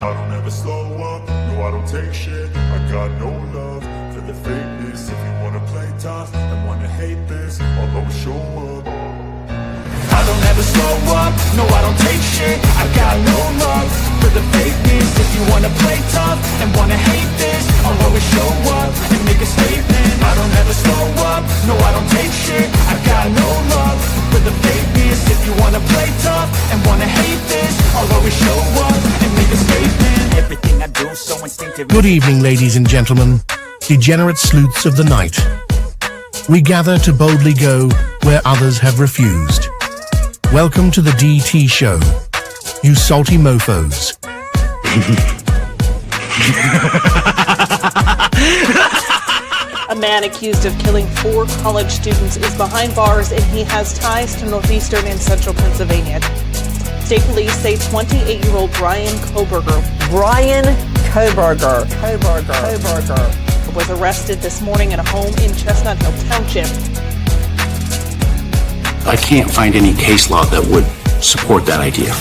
I don't ever slow up, no I don't take shit. I got no love for the fakeness. If you wanna play tough and wanna hate this, I'll always show up. I don't ever slow up, no I don't take shit. I got no love for the fakeness. If you wanna play tough and wanna hate this, I'll always show up and make a statement. I don't ever slow up, no I don't take shit. I got no love for the fakeness. If you wanna play tough and wanna hate this, I'll always show up and make a statement. Everything I do so instinctive. Good evening, ladies and gentlemen, degenerate sleuths of the night. We gather to boldly go where others have refused. Welcome to the DT show, you salty mofos. A man accused of killing 4 college students is behind bars, and he has ties to northeastern and central Pennsylvania. State police say 28-year-old Bryan Kohberger was arrested this morning at a home in Chestnut Hill Township. I can't find any case law that would support that idea.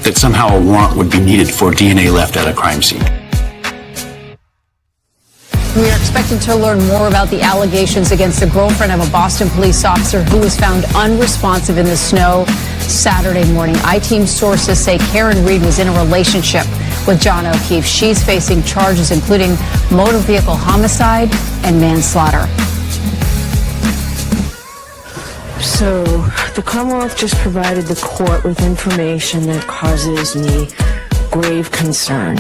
That somehow a warrant would be needed for DNA left at a crime scene. We are expecting to learn more about the allegations against the girlfriend of a Boston police officer who was found unresponsive in the snow Saturday morning. I-Team sources say Karen Reed was in a relationship with John O'Keefe. She's facing charges including motor vehicle homicide and manslaughter. So, the Commonwealth just provided the court with information that causes me grave concern.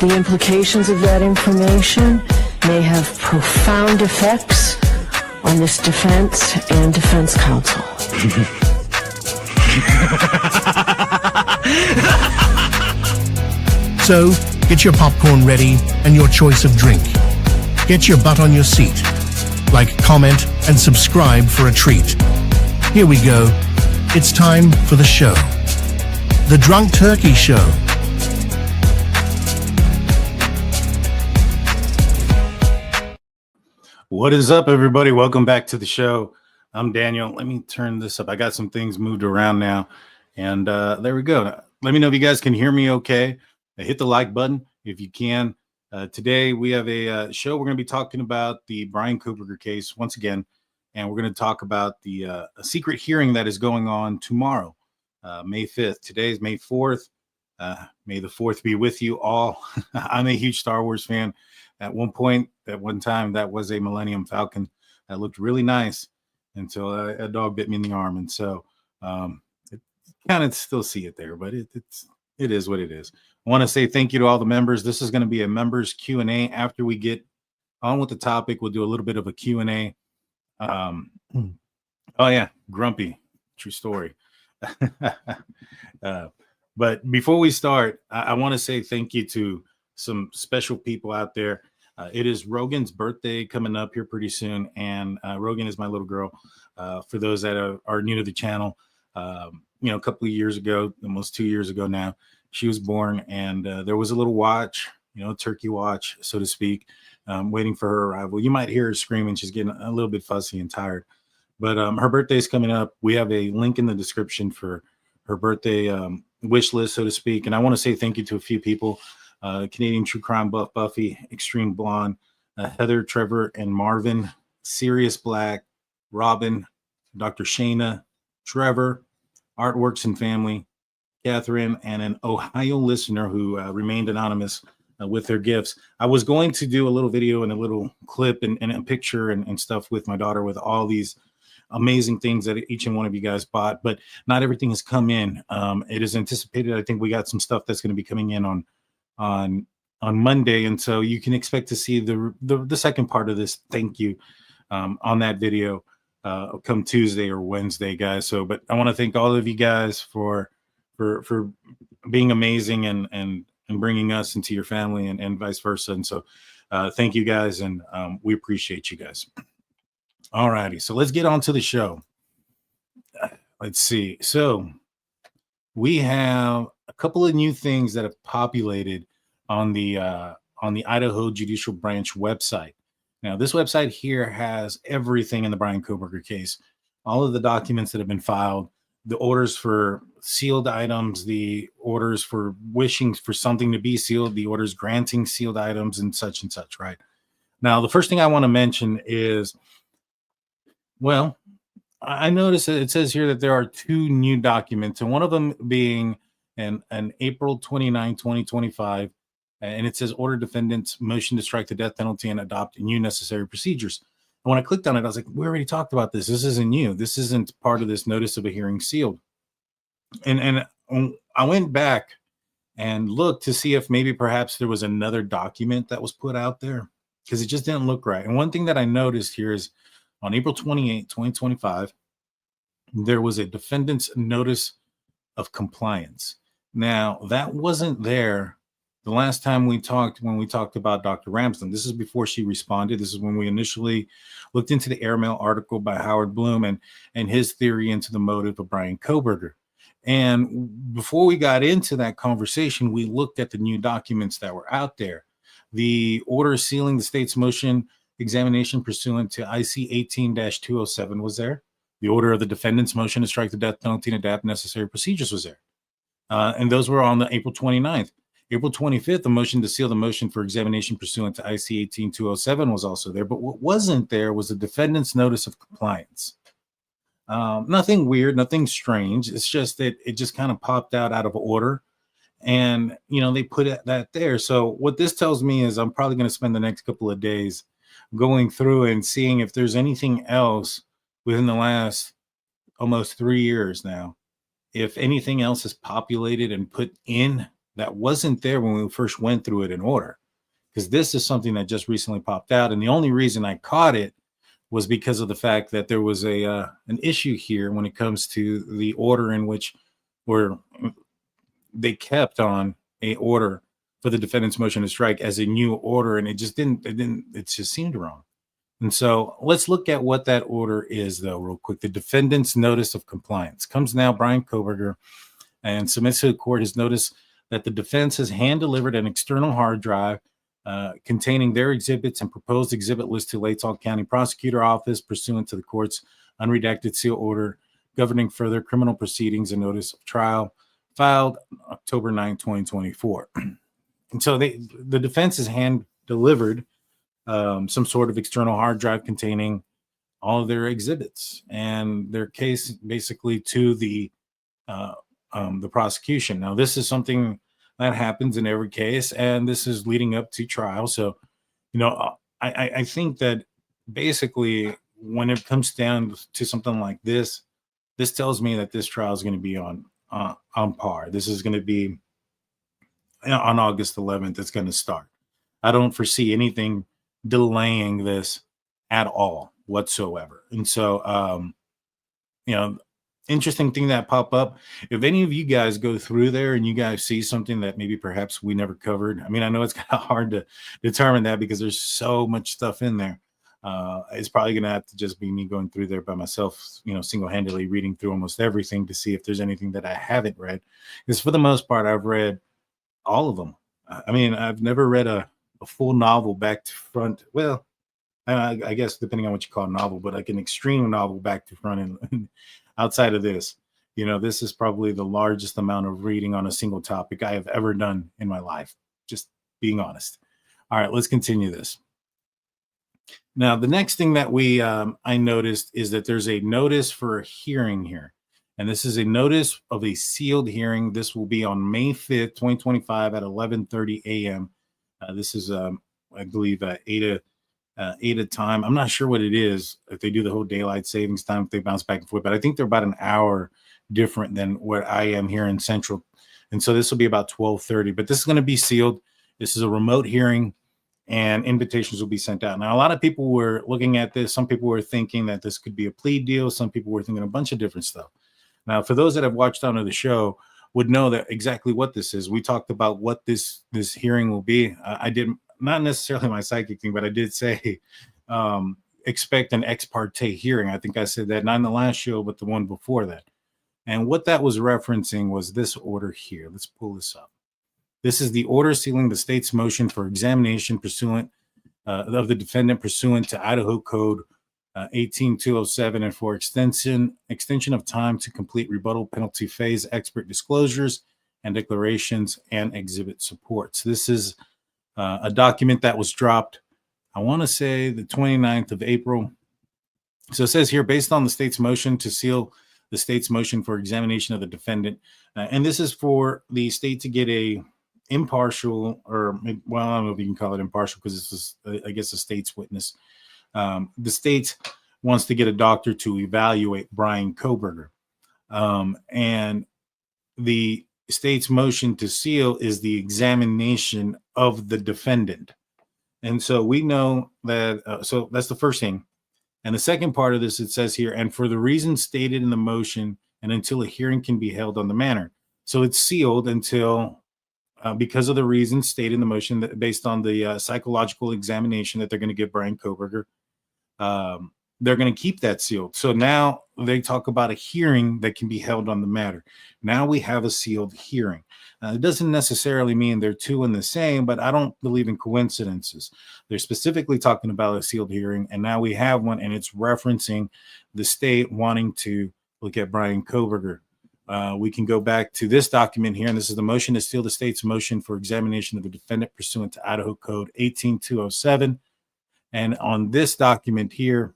The implications of that information may have profound effects on this defense and defense counsel. So, get your popcorn ready and your choice of drink. Get your butt on your seat. Like, comment, and subscribe for a treat. Here we go. It's time for the show. The Drunk Turkey Show. What is up, everybody? Welcome back to the show. I'm Daniel. Let me turn this up. I got some things moved around now. And there we go. Let me know if you guys can hear me okay. Hit the like button if you can. Today, we have a show. We're going to be talking about the Bryan Kohberger case once again. And we're going to talk about the a secret hearing that is going on tomorrow, May 5th. Today is May 4th. May the 4th be with you all. I'm a huge Star Wars fan. At one point, at one time, that was a Millennium Falcon that looked really nice until a dog bit me in the arm. And so it kind of still see it there, but it is what it is. I want to say thank you to all the members. This is going to be a members Q&A. After we get on with the topic, we'll do a little bit of a Q&A. Oh, yeah, grumpy. True story. But before we start, I want to say thank you to some special people out there. It is Rogan's birthday coming up here pretty soon, and Rogan is my little girl. For those that are new to the channel, a couple of years ago, almost 2 years ago now, she was born, and there was a little watch, turkey watch, so to speak, waiting for her arrival. You might hear her screaming. She's getting a little bit fussy and tired, but her birthday is coming up. We have a link in the description for her birthday wish list, so to speak. And I want to say thank you to a few people. Canadian True Crime Buff Buffy, Extreme Blonde, Heather, Trevor, and Marvin, Sirius Black, Robin, Dr. Shayna, Trevor, Artworks and Family, Catherine, and an Ohio listener who remained anonymous with their gifts. I was going to do a little video and a little clip and a picture and stuff with my daughter with all these amazing things that each and one of you guys bought, but not everything has come in. It is anticipated. I think we got some stuff that's going to be coming in on Monday, and so you can expect to see the second part of this thank you on that video come Tuesday or Wednesday, guys. So, but I want to thank all of you guys for being amazing and bringing us into your family and vice versa. And so, thank you guys, and we appreciate you guys. All righty, so let's get on to the show. Let's see. So we have a couple of new things that have populated on the Idaho Judicial Branch website. Now, this website here has everything in the Bryan Kohberger case, all of the documents that have been filed, the orders for sealed items, the orders for wishing for something to be sealed, the orders granting sealed items, and such, right? Now, the first thing I want to mention is, well, I noticed that it says here that there are two new documents, and one of them being an April 29, 2025, and it says order defendants motion to strike the death penalty and adopt new necessary procedures. And when I clicked on it, I was like, we already talked about this. This isn't new. This isn't part of this notice of a hearing sealed. And I went back and looked to see if maybe perhaps there was another document that was put out there, because it just didn't look right. And one thing that I noticed here is on April 28, 2025, there was a defendant's notice of compliance. Now, that wasn't there the last time we talked, when we talked about Dr. Ramsden. This is before she responded. This is when we initially looked into the airmail article by Howard Bloom and his theory into the motive of Bryan Kohberger. And before we got into that conversation, we looked at the new documents that were out there. The order sealing the state's motion examination pursuant to IC 18-207 was there. The order of the defendant's motion to strike the death penalty and adapt necessary procedures was there. And those were on the April 29th. April 25th, the motion to seal the motion for examination pursuant to IC 18-207 was also there. But what wasn't there was the defendant's notice of compliance. Nothing weird, nothing strange. It's just that it just kind of popped out of order. And, they put that there. So what this tells me is I'm probably going to spend the next couple of days going through and seeing if there's anything else within the last almost 3 years now, if anything else is populated and put in that wasn't there when we first went through it in order. Because this is something that just recently popped out. And the only reason I caught it was because of the fact that there was an issue here when it comes to the order in which they kept on a order for the defendant's motion to strike as a new order, and it just seemed wrong. And so let's look at what that order is, though, real quick. The defendant's notice of compliance comes now. Bryan Kohberger and submits to the court his notice that the defense has hand-delivered an external hard drive containing their exhibits and proposed exhibit list to Latah County Prosecutor Office pursuant to the court's unredacted seal order governing further criminal proceedings and notice of trial filed October 9, 2024. And so the defense has hand-delivered some sort of external hard drive containing all of their exhibits and their case basically to the prosecution. Now, this is something that happens in every case, and this is leading up to trial. So, I think that basically when it comes down to something like this tells me that this trial is going to be on par. This is going to be on August 11th. It's going to start. I don't foresee anything delaying this at all whatsoever. And so, interesting thing that pop up. If any of you guys go through there and you guys see something that maybe perhaps we never covered, I mean, I know it's kind of hard to determine that because there's so much stuff in there. It's probably going to have to just be me going through there by myself, single-handedly reading through almost everything to see if there's anything that I haven't read. Because for the most part, I've read all of them. I mean, I've never read a full novel back to front. Well, I guess depending on what you call a novel, but like an extreme novel back to front. And outside of this, this is probably the largest amount of reading on a single topic I have ever done in my life. Just being honest. All right, let's continue this. Now, the next thing that I noticed is that there's a notice for a hearing here. And this is a notice of a sealed hearing. This will be on May 5th, 2025 at 11:30 a.m. This is, I believe, 8 a time. I'm not sure what it is, if they do the whole daylight savings time, if they bounce back and forth, but I think they're about an hour different than where I am here in Central. And so this will be about 12:30, but this is going to be sealed. This is a remote hearing and invitations will be sent out. Now, a lot of people were looking at this. Some people were thinking that this could be a plea deal. Some people were thinking a bunch of different stuff. Now, for those that have watched onto the show would know that exactly what this is. We talked about what this hearing will be. I did not necessarily my psychic thing, but I did say expect an ex parte hearing. I think I said that not in the last show, but the one before that. And what that was referencing was this order here. Let's pull this up. This is the order sealing the state's motion for examination pursuant of the defendant pursuant to Idaho Code 18207, and for extension of time to complete rebuttal penalty phase expert disclosures and declarations and exhibit supports. This is a document that was dropped, I want to say the 29th of April. So it says here, based on the state's motion to seal the state's motion for examination of the defendant, and this is for the state to get a impartial, or well, I don't know if you can call it impartial because this is, I guess, a state's witness. The state wants to get a doctor to evaluate Bryan Kohberger, and the state's motion to seal is the examination of the defendant. And so we know that, so that's the first thing. And the second part of this, it says here, and for the reasons stated in the motion and until a hearing can be held on the matter. So it's sealed until, because of the reasons stated in the motion, that based on the psychological examination that they're going to give Bryan Kohberger, they're going to keep that sealed. So now they talk about a hearing that can be held on the matter. Now we have a sealed hearing. It doesn't necessarily mean they're two in the same, but I don't believe in coincidences. They're specifically talking about a sealed hearing, and now we have one, and it's referencing the state wanting to look at Bryan Kohberger. We can go back to this document here, and this is the motion to seal the state's motion for examination of the defendant pursuant to Idaho Code 18207. And on this document here,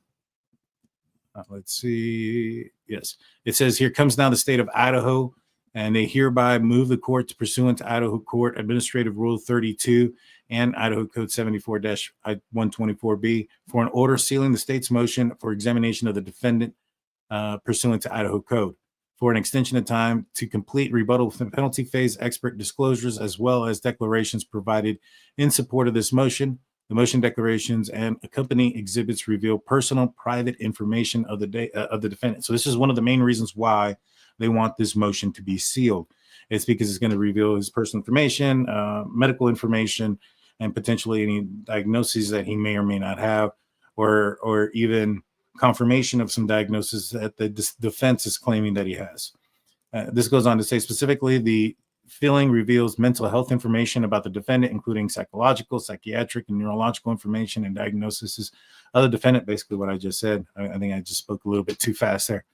let's see. Yes, it says here, comes now the state of Idaho, and they hereby move the court to pursuant to Idaho Court Administrative Rule 32 and Idaho Code 74-124B for an order sealing the state's motion for examination of the defendant pursuant to Idaho Code for an extension of time to complete rebuttal penalty phase expert disclosures as well as declarations provided in support of this motion. The motion, declarations, and accompanying exhibits reveal personal, private information of the defendant. So this is one of the main reasons why they want this motion to be sealed. It's because it's going to reveal his personal information, medical information, and potentially any diagnoses that he may or may not have, or even confirmation of some diagnosis that the defense is claiming that he has. This goes on to say specifically, the filing reveals mental health information about the defendant, including psychological, psychiatric, and neurological information and diagnoses of the defendant. Basically what I just said. I think I just spoke a little bit too fast there.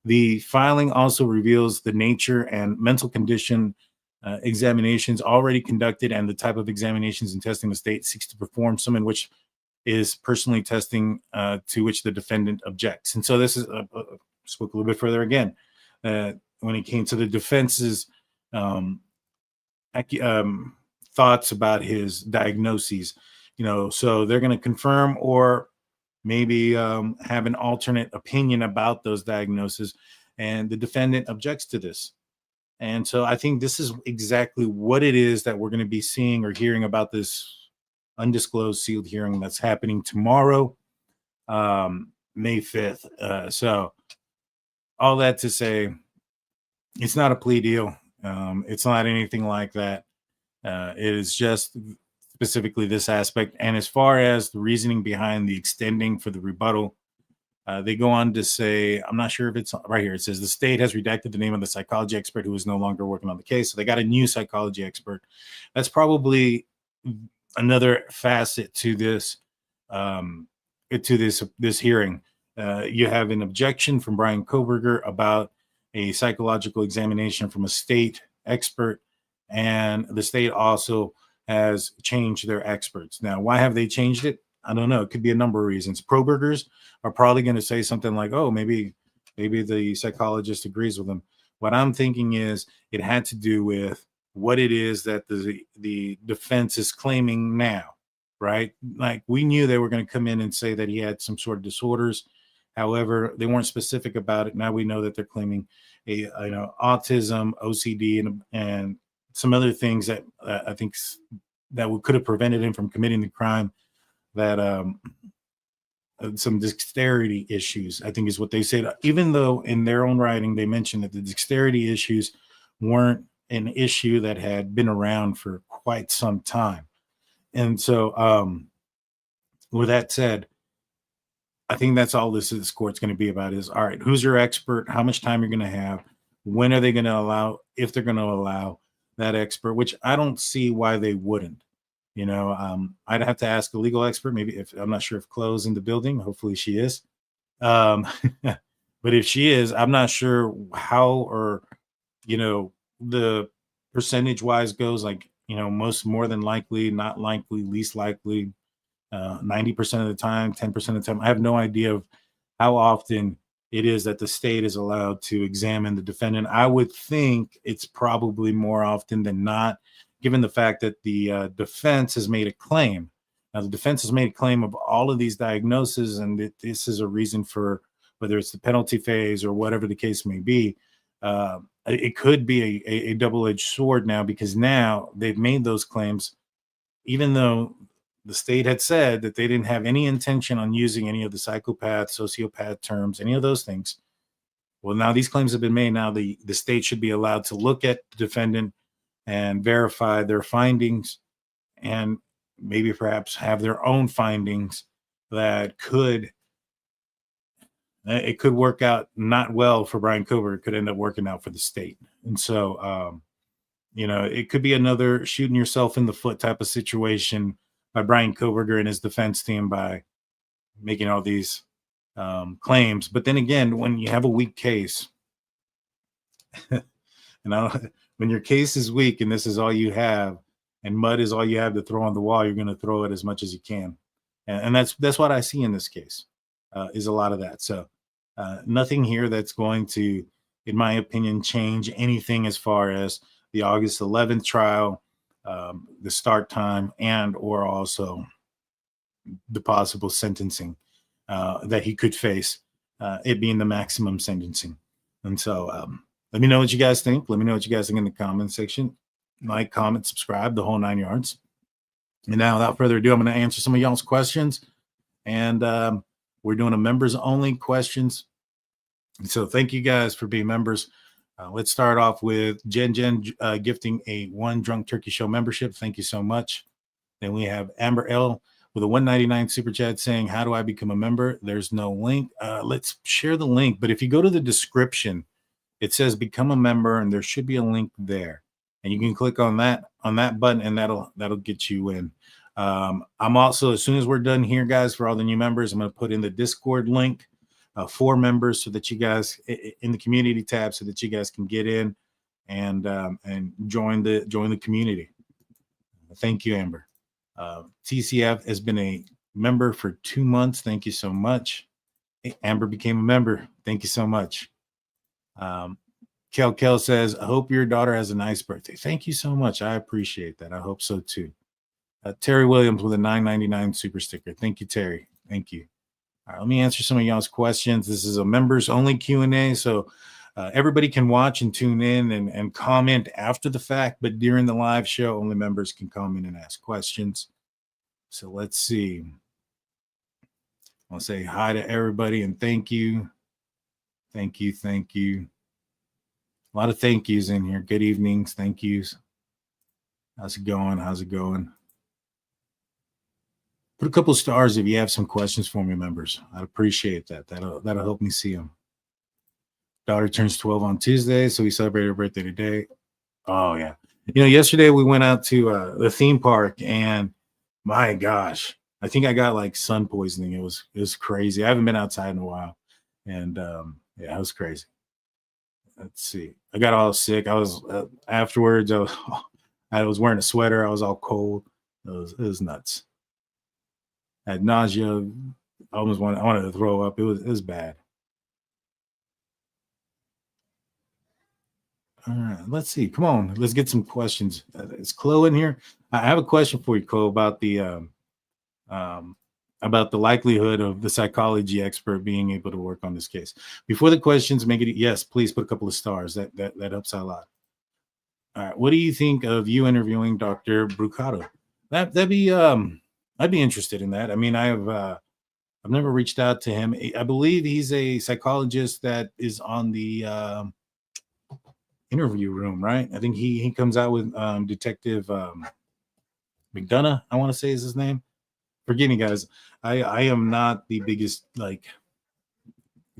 The filing also reveals the nature and mental condition examinations already conducted and the type of examinations and testing the state seeks to perform, some in which is personally testing to which the defendant objects. And so this is, spoke a little bit further again, when it came to the defense's thoughts about his diagnoses, so they're going to confirm or maybe have an alternate opinion about those diagnoses, and the defendant objects to this. And so I think this is exactly what it is that we're going to be seeing or hearing about this undisclosed sealed hearing that's happening tomorrow, May 5th. So all that to say, it's not a plea deal. It's not anything like that. It is just specifically this aspect. And as far as the reasoning behind the extending for the rebuttal, they go on to say, I'm not sure if it's right here. It says the state has redacted the name of the psychology expert who is no longer working on the case. So they got a new psychology expert. That's probably another facet to this, this hearing. You have an objection from Bryan Kohberger about a psychological examination from a state expert, and the state also has changed their experts. Now, why have they changed it? I don't know. It could be a number of reasons. Pro-burgers are probably going to say something like, oh, maybe the psychologist agrees with them. What I'm thinking is it had to do with what it is that the defense is claiming now, right? Like, we knew they were going to come in and say that he had some sort of disorders. However, they weren't specific about it. Now we know that they're claiming autism, OCD, and some other things that I think that could have prevented him from committing the crime. That some dexterity issues, I think, is what they said. Even though in their own writing they mentioned that the dexterity issues weren't an issue that had been around for quite some time. And so, with that said, I think that's all this court's going to be about is, all right, who's your expert? How much time you're going to have? When are they going to allow, if they're going to allow that expert, which I don't see why they wouldn't. I'd have to ask a legal expert. Maybe if I'm not sure if Chloe's in the building. Hopefully she is. But if she is, I'm not sure how or the percentage wise goes. Like more than likely, not likely, least likely, 90% of the time, 10% of the time. I have no idea of how often it is that the state is allowed to examine the defendant. I would think it's probably more often than not, given the fact that the defense has made a claim. Now, the defense has made a claim of all of these diagnoses, and that this is a reason for whether it's the penalty phase or whatever the case may be. It could be a double-edged sword now, because now they've made those claims, even though the state had said that they didn't have any intention on using any of the psychopath, sociopath terms, any of those things. Well, now these claims have been made. Now the state should be allowed to look at the defendant and verify their findings, and maybe perhaps have their own findings that could work out not well for Bryan Kohberger. It could end up working out for the state. And so, it could be another shooting yourself in the foot type of situation by Bryan Kohberger and his defense team by making all these claims. But then again, when you have a weak case, when your case is weak and this is all you have, and mud is all you have to throw on the wall, you're going to throw it as much as you can. And that's what I see in this case, is a lot of that. So nothing here that's going to, in my opinion, change anything as far as the August 11th trial, the start time, and or also the possible sentencing that he could face, it being the maximum sentencing. And so let me know what you guys think. Let me know what you guys think in the comment section. Like, comment, subscribe, the whole 9 yards. And now, without further ado, I'm going to answer some of y'all's questions. And we're doing a members only questions. And so thank you guys for being members. Let's start off with Jen gifting a one Drunk Turkey Show membership. Thank you so much. Then we have Amber L with a $1.99 super chat saying, how do I become a member? There's no link. Let's share the link. But if you go to the description, it says become a member, and there should be a link there. And you can click on that button, and that'll get you in. I'm also, as soon as we're done here, guys, for all the new members, I'm going to put in the Discord link for members, so that you guys, in the community tab, so that you guys can get in and join the community. Thank you, Amber. TCF has been a member for 2 months. Thank you so much. Hey, Amber became a member. Thank you so much. Kel says, I hope your daughter has a nice birthday. Thank you so much. I appreciate that. I hope so too. Terry Williams with a $9.99 super sticker. Thank you, Terry. Thank you. All right, let me answer some of y'all's questions. This is a members only Q&A, so everybody can watch and tune in and comment after the fact, but during the live show, only members can comment and ask questions. So let's see. I'll say hi to everybody and thank you. Thank you. Thank you. A lot of thank yous in here. Good evenings. Thank yous. How's it going? How's it going? Put a couple stars if you have some questions for me, members. I'd appreciate that. That'll help me see them. Daughter turns 12 on Tuesday, so we celebrated her birthday today. Oh, yeah. Yesterday we went out to the theme park, and my gosh, I think I got like sun poisoning. It was crazy. I haven't been outside in a while, and yeah, it was crazy. Let's see. I got all sick. I was afterwards. I was wearing a sweater. I was all cold. It was nuts. I had nausea. I wanted to throw up. It was bad. All right, let's see. Come on, let's get some questions. Is Chloe in here? I have a question for you, Chloe, about the likelihood of the psychology expert being able to work on this case. Before the questions, make it yes. Please put a couple of stars. That helps out a lot. All right, what do you think of you interviewing Dr. Brucato? That'd be I'd be interested in that. I mean, I've never reached out to him. I believe he's a psychologist that is on the interview room, right? I think he comes out with Detective McDonough, I want to say is his name. Forgive me, guys. I am not the biggest like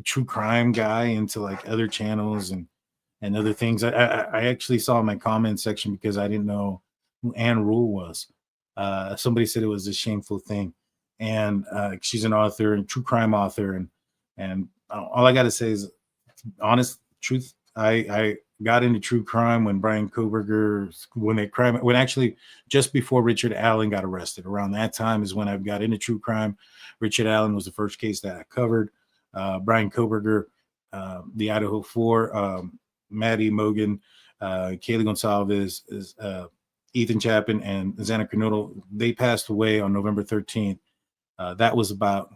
true crime guy into like other channels and other things. I actually saw my comment section because I didn't know who Ann Rule was. Somebody said it was a shameful thing, and she's an author and true crime author, and all I got to say is honest truth. I got into true crime when Bryan Kohberger, when actually just before Richard Allen got arrested. Around that time is when I got into true crime. Richard Allen was the first case that I covered. Bryan Kohberger, the Idaho 4, Maddy Mogen, Kaylee Goncalves, Ethan Chapin, and Xana Kernodle. They passed away on November 13th. That was about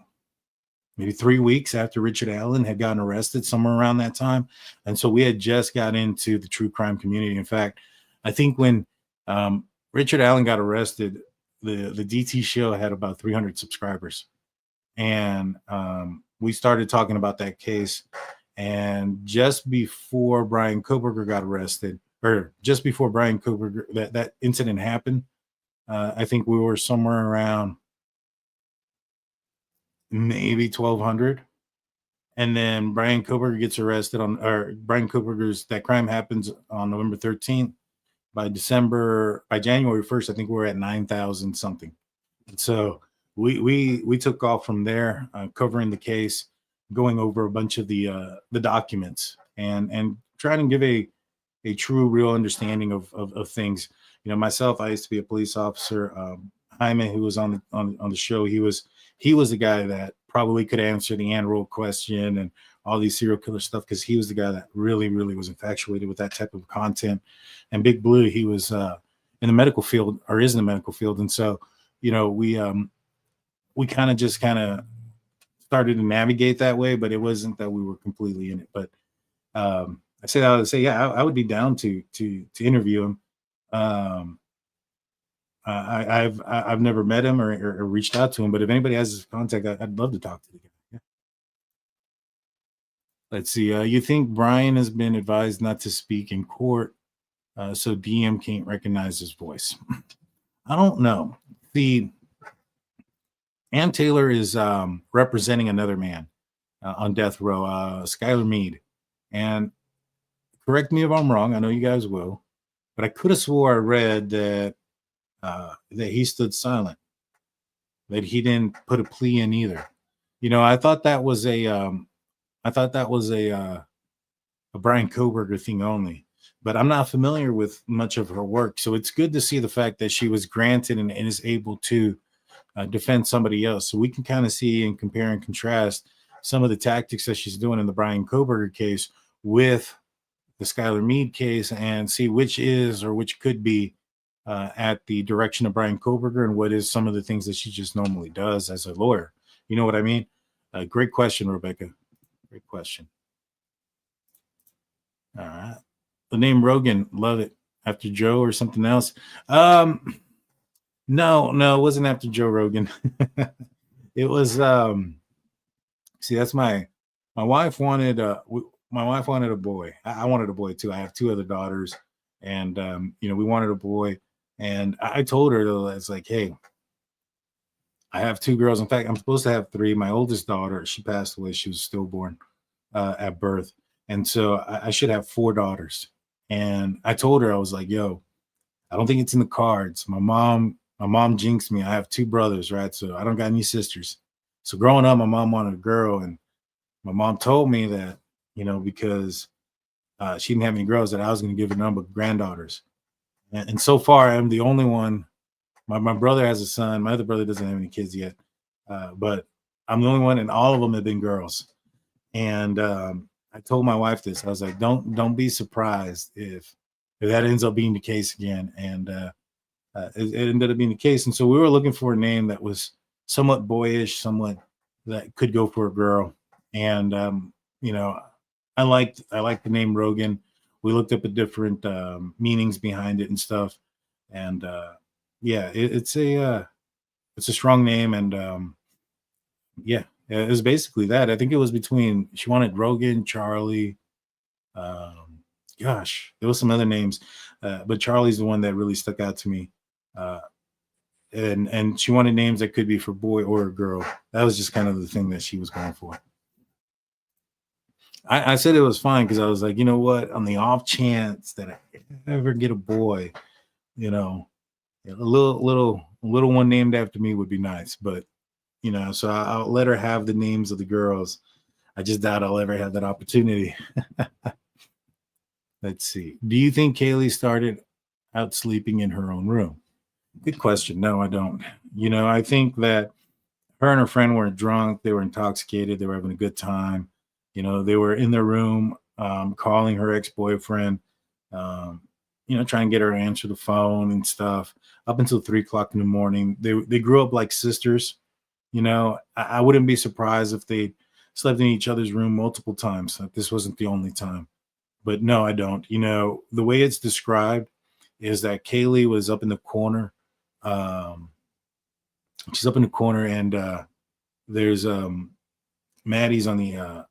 maybe 3 weeks after Richard Allen had gotten arrested, somewhere around that time. And so we had just got into the true crime community. In fact, I think when Richard Allen got arrested, the DT show had about 300 subscribers. And we started talking about that case. And just before Bryan Kohberger got arrested, or just before Bryan Kohberger, that incident happened, I think we were somewhere around maybe 1,200. And then Bryan Kohberger gets arrested Bryan Kohberger's, that crime happens on November 13th. By January 1st, I think we're at 9,000 something. And so we took off from there, covering the case, going over a bunch of the documents and trying to give a true, real understanding of things. You know, myself, I used to be a police officer. Jaime, who was on the show, he was the guy that probably could answer the Ann question and all these serial killer stuff, because he was the guy that really, really was infatuated with that type of content. And Big Blue, he was in the medical field, or is in the medical field. And so, you know, we kind of started to navigate that way, but it wasn't that we were completely in it. But I say that to say, yeah, I would be down to interview him. I've never met him or reached out to him, but if anybody has his contact, I'd love to talk to the guy. Yeah. Let's see. You think Bryan has been advised not to speak in court, so DM can't recognize his voice? I don't know. Ann Taylor is representing another man on death row, Skylar Meade. And correct me if I'm wrong. I know you guys will, but I could have swore I read that he stood silent, that he didn't put a plea in either. You know, I thought that was a Bryan Kohberger thing only, but I'm not familiar with much of her work. So it's good to see the fact that she was granted and is able to defend somebody else. So we can kind of see and compare and contrast some of the tactics that she's doing in the Bryan Kohberger case with the Skylar Meade case, and see which is or which could be at the direction of Bryan Kohberger, and what is some of the things that she just normally does as a lawyer. You know what I mean? Great question, Rebecca. Great question. All right. The name Rogan, love it. After Joe or something else? No, it wasn't after Joe Rogan. It was see, that's my wife wanted my wife wanted a boy. I wanted a boy too. I have two other daughters, and you know, we wanted a boy. And I told her, though, it's like, hey, I have two girls. In fact, I'm supposed to have three. My oldest daughter, she passed away. She was stillborn at birth. And so I should have four daughters. And I told her, I was like, yo, I don't think it's in the cards. My mom jinxed me. I have two brothers, right? So I don't got any sisters. So growing up, my mom wanted a girl. And my mom told me that, you know, because she didn't have any girls, that I was going to give her a number of granddaughters. And so far, I'm the only one. My brother has a son. My other brother doesn't have any kids yet. But I'm the only one, and all of them have been girls. And I told my wife this. I was like, don't be surprised if that ends up being the case again. And it ended up being the case. And so we were looking for a name that was somewhat boyish, somewhat that could go for a girl. And you know, I liked the name Rogan. We looked up at different meanings behind it and stuff. And yeah, it's a strong name. And yeah, it was basically that. I think it was between, she wanted Rogan, Charlie. Gosh, there was some other names, but Charlie's the one that really stuck out to me. And she wanted names that could be for boy or a girl. That was just kind of the thing that she was going for. I said it was fine because I was like, you know what, on the off chance that I ever get a boy, you know, a little a little one named after me would be nice, but so I'll let her have the names of the girls. I just doubt I'll ever have that opportunity. Let's see. Do you think Kaylee started out sleeping in her own room? Good question. No, I don't. I think that her and her friend weren't drunk. They were intoxicated. They were having a good time. They were in their room, calling her ex-boyfriend, trying to get her to answer the phone and stuff up until 3:00 in the morning. They grew up like sisters. I wouldn't be surprised if they slept in each other's room multiple times. This wasn't the only time. But no, I don't. The way it's described is that Kaylee was up in the corner. She's up in the corner, and there's Maddie's on the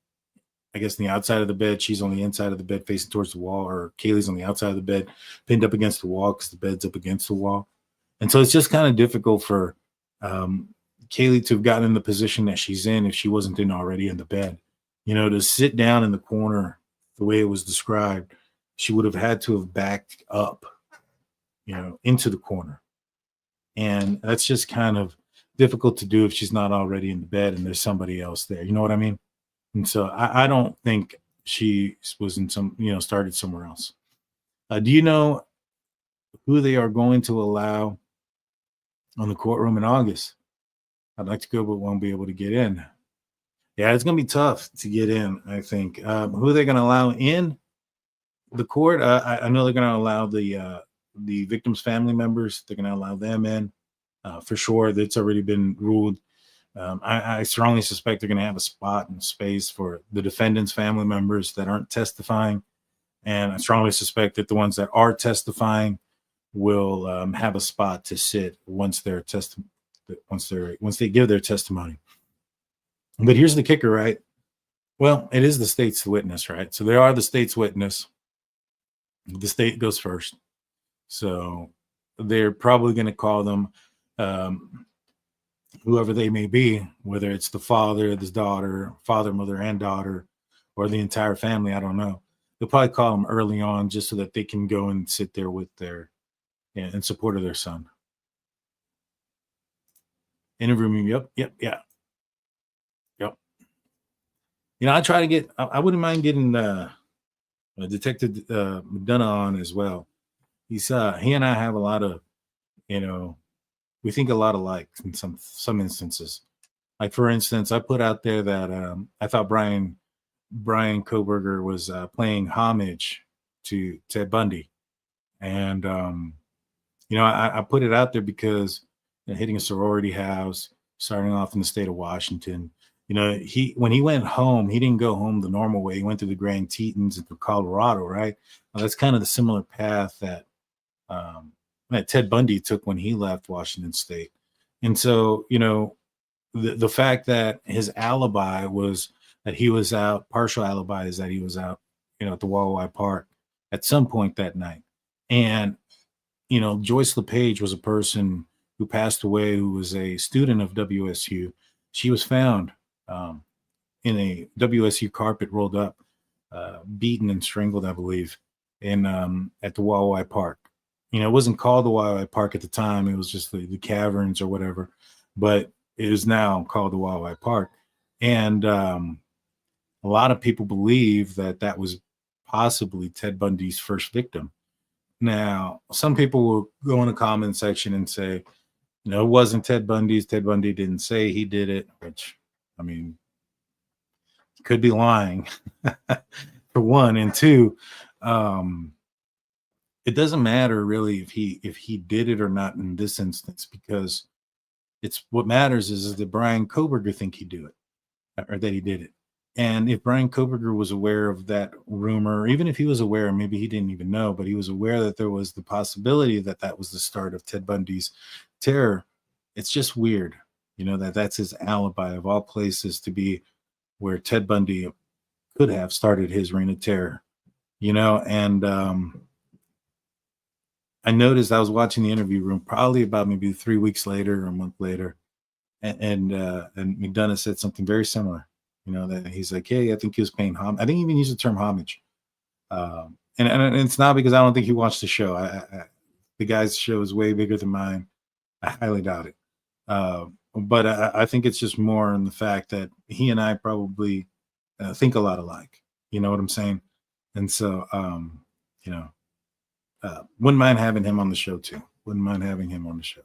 I guess on the outside of the bed. She's on the inside of the bed facing towards the wall, or Kaylee's on the outside of the bed pinned up against the wall because the bed's up against the wall. And so it's just kind of difficult for Kaylee to have gotten in the position that she's in if she wasn't already in the bed. To sit down in the corner the way it was described, she would have had to have backed up, into the corner. And that's just kind of difficult to do if she's not already in the bed and there's somebody else there. You know what I mean? And so I don't think she was in started somewhere else. Do you know who they are going to allow on the courtroom in August? I'd like to go, but won't be able to get in. Yeah, it's going to be tough to get in, I think. Who are they going to allow in the court? I know they're going to allow the victims' family members. They're going to allow them in for sure. That's already been ruled. I strongly suspect they're going to have a spot and space for the defendants' family members that aren't testifying. And I strongly suspect that the ones that are testifying will have a spot to sit once they give their testimony. But here's the kicker, right? Well, it is the state's witness, right? So they are the state's witness. The state goes first. So they're probably going to call them whoever they may be, whether it's the father, the daughter, father, mother, and daughter, or the entire family. I don't know. They'll probably call them early on just so that they can go and sit there with in support of their son. Interview me. Yep. I try to get, I wouldn't mind getting Detective McDonough on as well. He and I have a lot of, we think a lot alike in some instances. Like, for instance, I put out there that I thought Bryan Kohberger was playing homage to Ted Bundy. And, I put it out there because hitting a sorority house, starting off in the state of Washington, when he went home, he didn't go home the normal way. He went through the Grand Tetons and through Colorado, right? Well, that's kind of the similar path that Ted Bundy took when he left Washington State. And so, the fact that his alibi was that he was out, partial alibi is that he was out, at the Wawai Park at some point that night. And, Joyce LePage was a person who passed away, who was a student of WSU. She was found in a WSU carpet rolled up, beaten and strangled, I believe, at the Wawai Park. It wasn't called the Wawai Park at the time. It was just the caverns or whatever, but it is now called the Wawai Park. And a lot of people believe that was possibly Ted Bundy's first victim. Now, some people will go in the comment section and say, it wasn't Ted Bundy's. Ted Bundy didn't say he did it, which, could be lying for one. And two, it doesn't matter really if he did it or not in this instance, because it's what matters is that Bryan Kohberger think he did it, or that he did it. And if Bryan Kohberger was aware of that rumor, even if he was aware, maybe he didn't even know, but he was aware that there was the possibility that was the start of Ted Bundy's terror. It's just weird, that's his alibi of all places to be where Ted Bundy could have started his reign of terror, and I noticed I was watching the interview room probably about maybe 3 weeks later or a month later. And McDonough said something very similar, that he's like, hey, I think he was paying homage. I think he even used the term homage. And it's not because I don't think he watched the show. The guy's show is way bigger than mine. I highly doubt it. But I think it's just more in the fact that he and I probably think a lot alike. You know what I'm saying? And so, you know, wouldn't mind having him on the show too. Wouldn't mind having him on the show.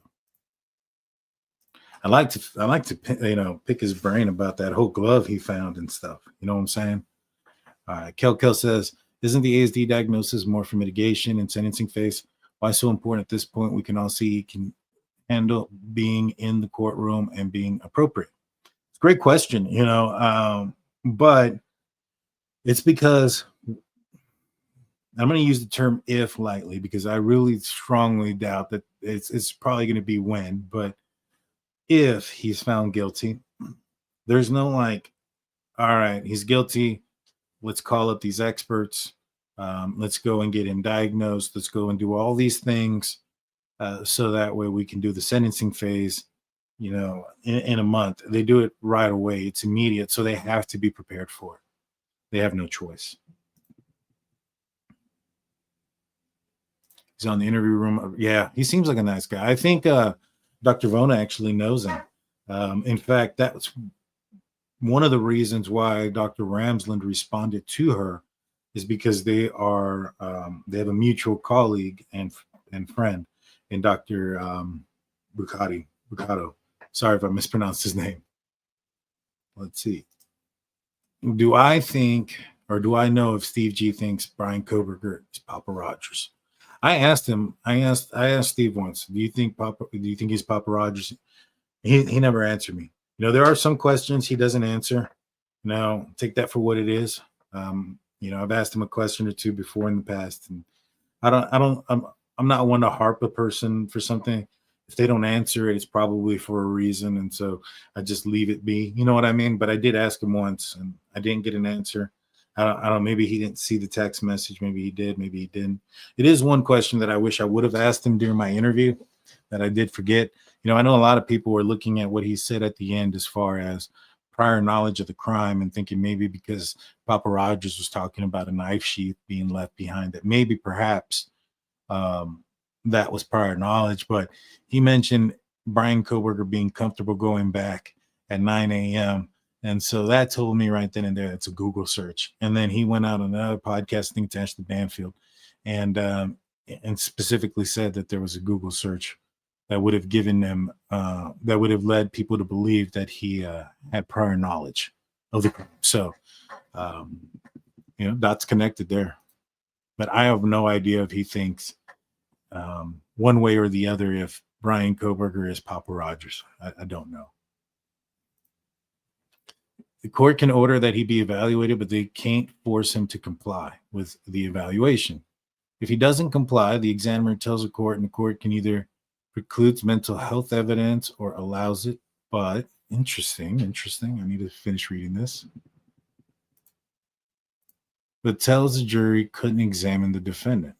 I like to, you know, pick his brain about that whole glove he found and stuff. You know what I'm saying? All right. Kel says, isn't the ASD diagnosis more for mitigation and sentencing phase? Why so important at this point? We can all see he can handle being in the courtroom and being appropriate. It's a great question, you know, but it's because I'm going to use the term if lightly because I really strongly doubt that it's probably going to be when, but if he's found guilty, there's no like, all right, he's guilty. Let's call up these experts. Let's go and get him diagnosed. Let's go and do all these things so that way we can do the sentencing phase, you know, in a month. They do it right away. It's immediate. So they have to be prepared for it. They have no choice. He's on the interview room. Yeah, he seems like a nice guy. I think Dr. Vona actually knows him. In fact, that's one of the reasons why Dr. Ramsland responded to her is because they have a mutual colleague and friend in Dr. Bucato. Sorry if I mispronounced his name. Let's see. Do I think, or do I know if Steve G thinks Bryan Kohberger is Papa Rogers? I asked Steve once, do you think he's Papa Rogers? He never answered me. You know, there are some questions he doesn't answer. You know, take that for what it is. You know, I've asked him a question or two before in the past, and I'm not one to harp a person for something. If they don't answer it, it's probably for a reason, and so I just leave it be. You know what I mean? But I did ask him once, and I didn't get an answer. I don't. Maybe he didn't see the text message. Maybe he did. Maybe he didn't. It is one question that I wish I would have asked him during my interview that I did forget. You know, I know a lot of people were looking at what he said at the end as far as prior knowledge of the crime and thinking maybe because Papa Rogers was talking about a knife sheath being left behind that maybe perhaps that was prior knowledge. But he mentioned Bryan Kohberger being comfortable going back at 9 a.m. And so that told me right then and there, it's a Google search. And then he went out on another podcast, I think to Ashley Banfield, and specifically said that there was a Google search that would have given them, that would have led people to believe that he had prior knowledge of the crime. So, you know, that's connected there. But I have no idea if he thinks one way or the other if Bryan Kohberger is Papa Rogers. I don't know. The court can order that he be evaluated, but they can't force him to comply with the evaluation. If he doesn't comply, the examiner tells the court, and the court can either precludes mental health evidence or allows it. But interesting. I need to finish reading this. But tells the jury couldn't examine the defendant.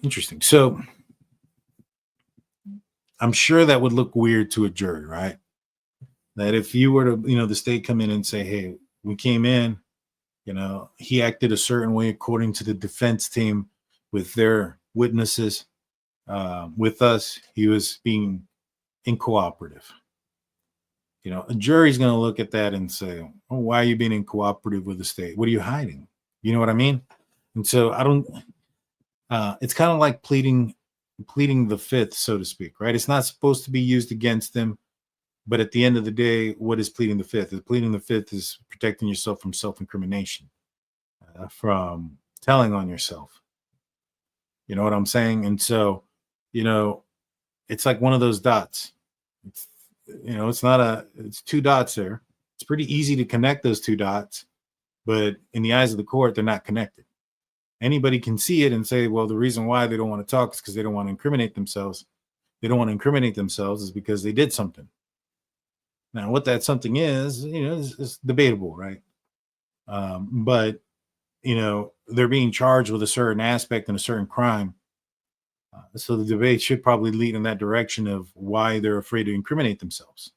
Interesting. So I'm sure that would look weird to a jury, right? That if you were to, you know, the state come in and say, hey, we came in, you know, he acted a certain way according to the defense team with their witnesses. With us, he was being incooperative. You know, a jury's going to look at that and say, oh, why are you being incooperative with the state? What are you hiding? You know what I mean? And so I don't, it's kind of like pleading the fifth, so to speak, right? It's not supposed to be used against them. But at the end of the day, what is pleading the fifth? Pleading the fifth is protecting yourself from self-incrimination, from telling on yourself. You know what I'm saying? And so, you know, it's like one of those dots. It's, you know, it's two dots there. It's pretty easy to connect those two dots, but in the eyes of the court, they're not connected. Anybody can see it and say, well, the reason why they don't want to talk is because they don't want to incriminate themselves. They don't want to incriminate themselves is because they did something. Now, what that something is, you know, is debatable, right? But, you know, they're being charged with a certain aspect and a certain crime. So the debate should probably lead in that direction of why they're afraid to incriminate themselves.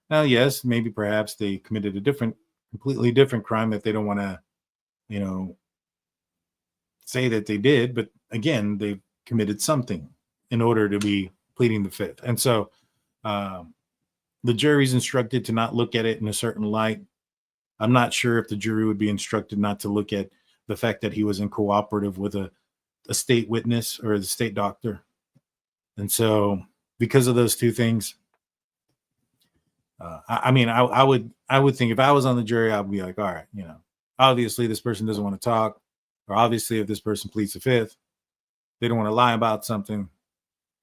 Now, yes, maybe perhaps they committed a completely different crime that they don't want to, you know, say that they did. But again, they committed something. in order to be pleading the fifth. And so the jury's instructed to not look at it in a certain light. I'm not sure if the jury would be instructed not to look at the fact that he was in cooperative with a state witness or the state doctor. And so because of those two things, I would think if I was on the jury, I'd be like, all right, you know, obviously this person doesn't want to talk, or obviously if this person pleads the fifth, they don't want to lie about something,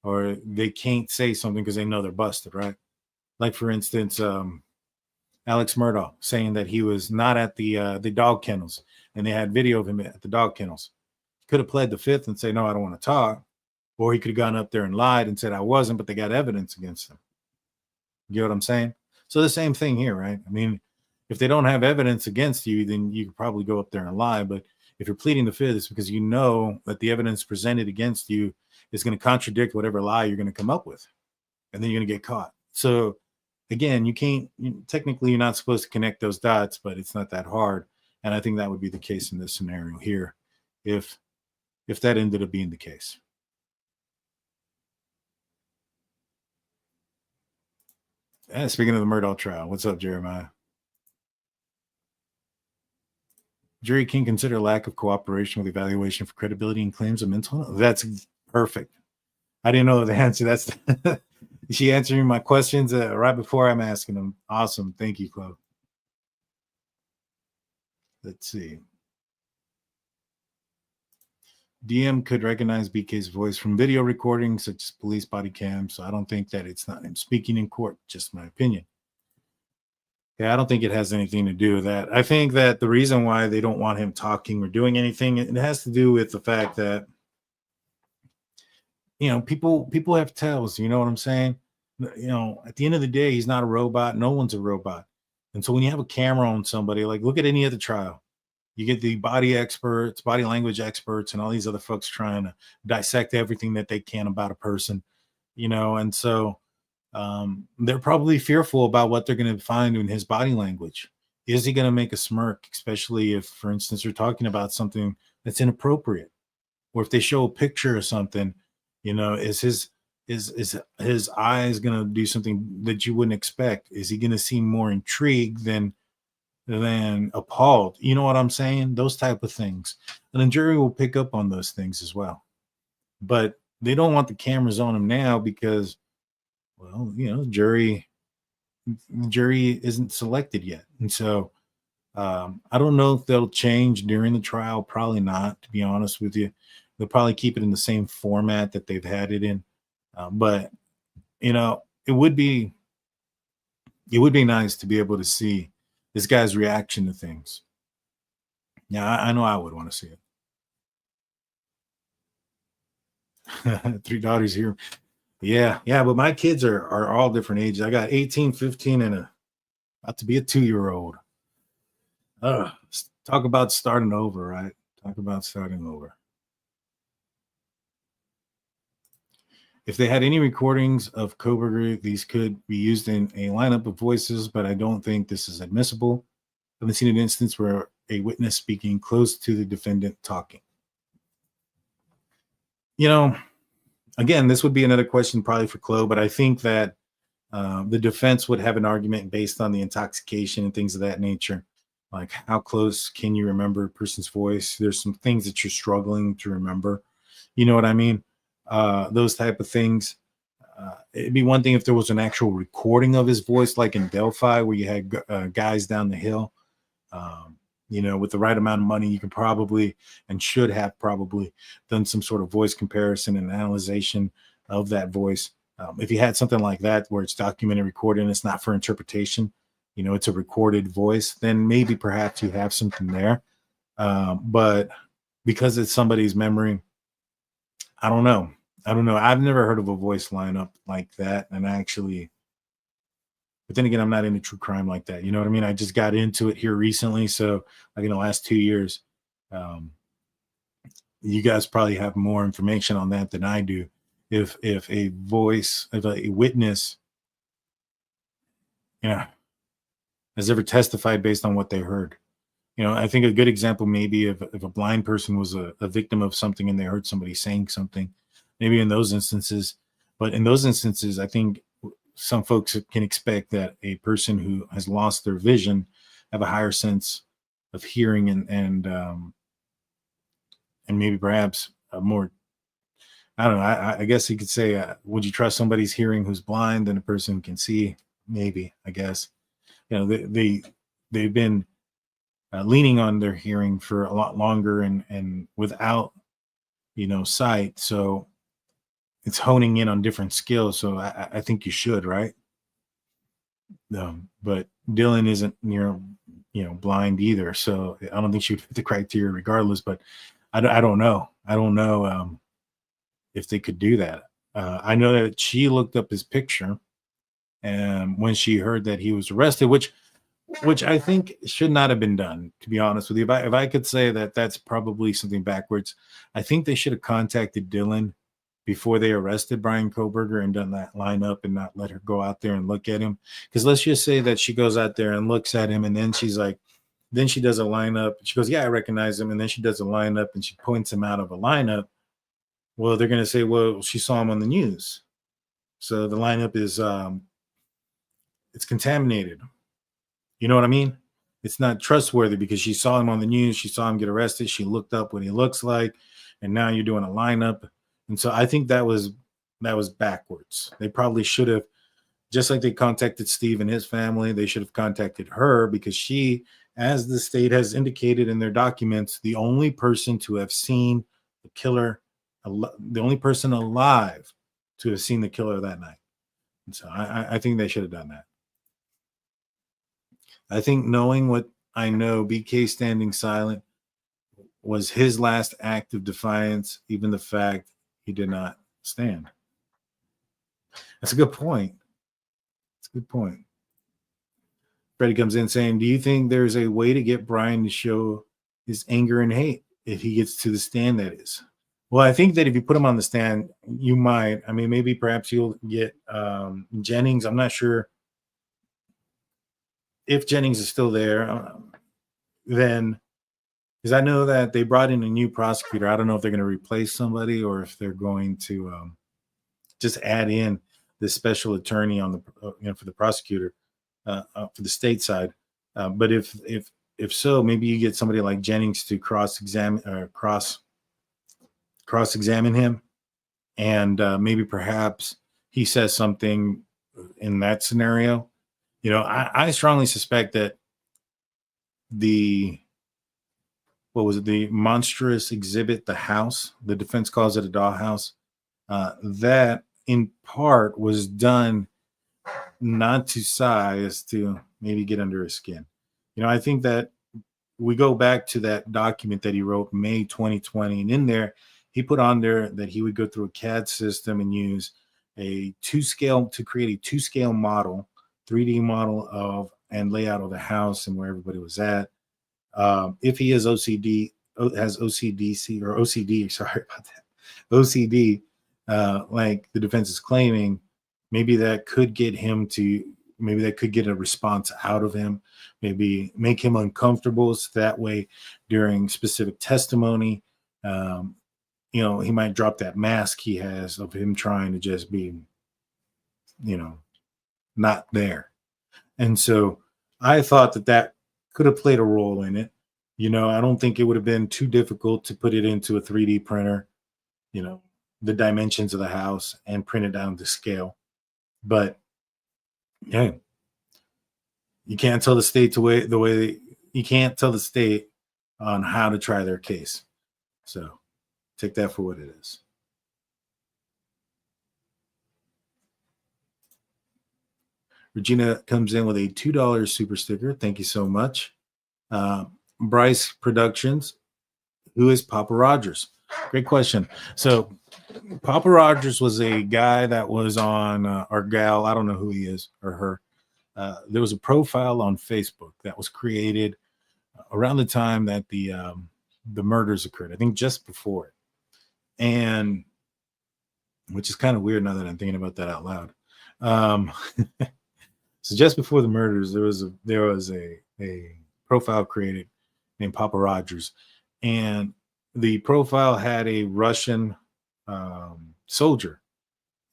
or they can't say something because they know they're busted, right? Like for instance, Alex Murdaugh saying that he was not at the dog kennels, and they had video of him at the dog kennels. Could have pled the fifth and say, no, I don't want to talk. Or he could have gone up there and lied and said I wasn't, but they got evidence against him. You know what I'm saying? So the same thing here, right? I mean, if they don't have evidence against you, then you could probably go up there and lie. But if you're pleading the fifth, it's because you know that the evidence presented against you is going to contradict whatever lie you're going to come up with. And then you're going to get caught. So again, technically you're not supposed to connect those dots, but it's not that hard. And I think that would be the case in this scenario here, if that ended up being the case. And speaking of the Murdaugh trial, what's up, Jeremiah? Jury can consider lack of cooperation with evaluation for credibility and claims of mental health. That's perfect. I didn't know the answer. That's she answering my questions right before I'm asking them. Awesome. Thank you, Chloe. Let's see. DM could recognize BK's voice from video recordings such as police body cams. So I don't think that it's not him speaking in court, just my opinion. Yeah, I don't think it has anything to do with that. I think that the reason why they don't want him talking or doing anything, it has to do with the fact that, you know, people have tells, you know what I'm saying? You know, at the end of the day, he's not a robot. No one's a robot. And so when you have a camera on somebody, like look at any other trial, you get the body experts, body language experts, and all these other folks trying to dissect everything that they can about a person, you know, and so they're probably fearful about what they're going to find in his body language. Is he going to make a smirk, especially if, for instance, you're talking about something that's inappropriate, or if they show a picture of something, you know, is his eyes going to do something that you wouldn't expect? Is he going to seem more intrigued than appalled? You know what I'm saying? Those type of things. And the jury will pick up on those things as well. But they don't want the cameras on him now because, well, you know, the jury isn't selected yet. And so I don't know if they'll change during the trial. Probably not, to be honest with you. They'll probably keep it in the same format that they've had it in. But, you know, it would be nice to be able to see this guy's reaction to things. Yeah, I know I would want to see it. 3 daughters here. Yeah, but my kids are all different ages. I got 18, 15, and about to be a 2-year-old. Talk about starting over, right? Talk about starting over. If they had any recordings of Kohberger, these could be used in a lineup of voices, but I don't think this is admissible. I haven't seen an instance where a witness speaking close to the defendant talking. You know, again, this would be another question probably for Chloe, but I think that the defense would have an argument based on the intoxication and things of that nature. Like, how close can you remember a person's voice? There's some things that you're struggling to remember. You know what I mean? Those type of things. It'd be one thing if there was an actual recording of his voice, like in Delphi, where you had guys down the hill. You know, with the right amount of money, you can probably and should have probably done some sort of voice comparison and analyzation of that voice. If you had something like that, where it's documented, recorded, and it's not for interpretation, you know, it's a recorded voice, then maybe perhaps you have something there. But because it's somebody's memory, I don't know. I've never heard of a voice lineup like that. And but then again, I'm not into true crime like that. You know what I mean? I just got into it here recently. So like in the last 2 years, you guys probably have more information on that than I do. If a witness, you know, has ever testified based on what they heard. You know, I think a good example maybe if a blind person was a victim of something and they heard somebody saying something, maybe in those instances. But in those instances, I think some folks can expect that a person who has lost their vision have a higher sense of hearing and maybe perhaps a more, I don't know. I guess you could say, would you trust somebody's hearing who's blind than a person who can see? Maybe, I guess. You know, they've been leaning on their hearing for a lot longer and without, sight. So it's honing in on different skills. So I think you should, right? But Dylan isn't blind either. So I don't think she would fit the criteria regardless. But I don't know. I don't know if they could do that. I know that she looked up his picture, and when she heard that he was arrested, which I think should not have been done, to be honest with you. If I could say that that's probably something backwards, I think they should have contacted Dylan before they arrested Bryan Kohberger and done that lineup and not let her go out there and look at him. Because let's just say that she goes out there and looks at him, and then she's like, then she does a lineup. She goes, yeah, I recognize him. And then she does a lineup and she points him out of a lineup. Well, they're going to say, well, she saw him on the news. So the lineup is, it's contaminated. You know what I mean? It's not trustworthy because she saw him on the news. She saw him get arrested. She looked up what he looks like. And now you're doing a lineup. And so I think that was backwards. They probably should have, just like they contacted Steve and his family, they should have contacted her, because she, as the state has indicated in their documents, the only person to have seen the killer, the only person alive to have seen the killer that night. And so I think they should have done that. I think, knowing what I know, BK standing silent was his last act of defiance, even the fact he did not stand. That's a good point. That's a good point. Freddie comes in saying, do you think there's a way to get Bryan to show his anger and hate if he gets to the stand, that is? Well, I think that if you put him on the stand, you might. I mean, maybe perhaps you'll get Jennings. I'm not sure if Jennings is still there. Then, because I know that they brought in a new prosecutor. I don't know if they're going to replace somebody or if they're going to just add in this special attorney on the for the prosecutor for the state side. But if so, maybe you get somebody like Jennings to cross-examine him, and maybe perhaps he says something in that scenario. I strongly suspect that the monstrous exhibit, the house, the defense calls it a dollhouse, that in part was done not to size, to maybe get under his skin. I think that we go back to that document that he wrote May 2020, and in there he put on there that he would go through a CAD system and use a 2-scale to create a 2-scale model, 3D model of and layout of the house and where everybody was at. If he has OCD, sorry about that, OCD, like the defense is claiming, maybe that could get a response out of him, maybe make him uncomfortable, so that way during specific testimony, he might drop that mask he has of him trying to just be, not there. And so I thought that could have played a role in it. I don't think it would have been too difficult to put it into a 3D printer, the dimensions of the house, and print it down to scale. But yeah, you can't tell the state you can't tell the state on how to try their case. So take that for what it is. Regina comes in with a $2 super sticker. Thank you so much. Bryce Productions. Who is Papa Rogers? Great question. So Papa Rogers was a guy that was on our gal. I don't know who he is or her. There was a profile on Facebook that was created around the time that the murders occurred. I think just before it, and which is kind of weird now that I'm thinking about that out loud. So just before the murders, there was a profile created named Papa Rogers, and the profile had a Russian soldier.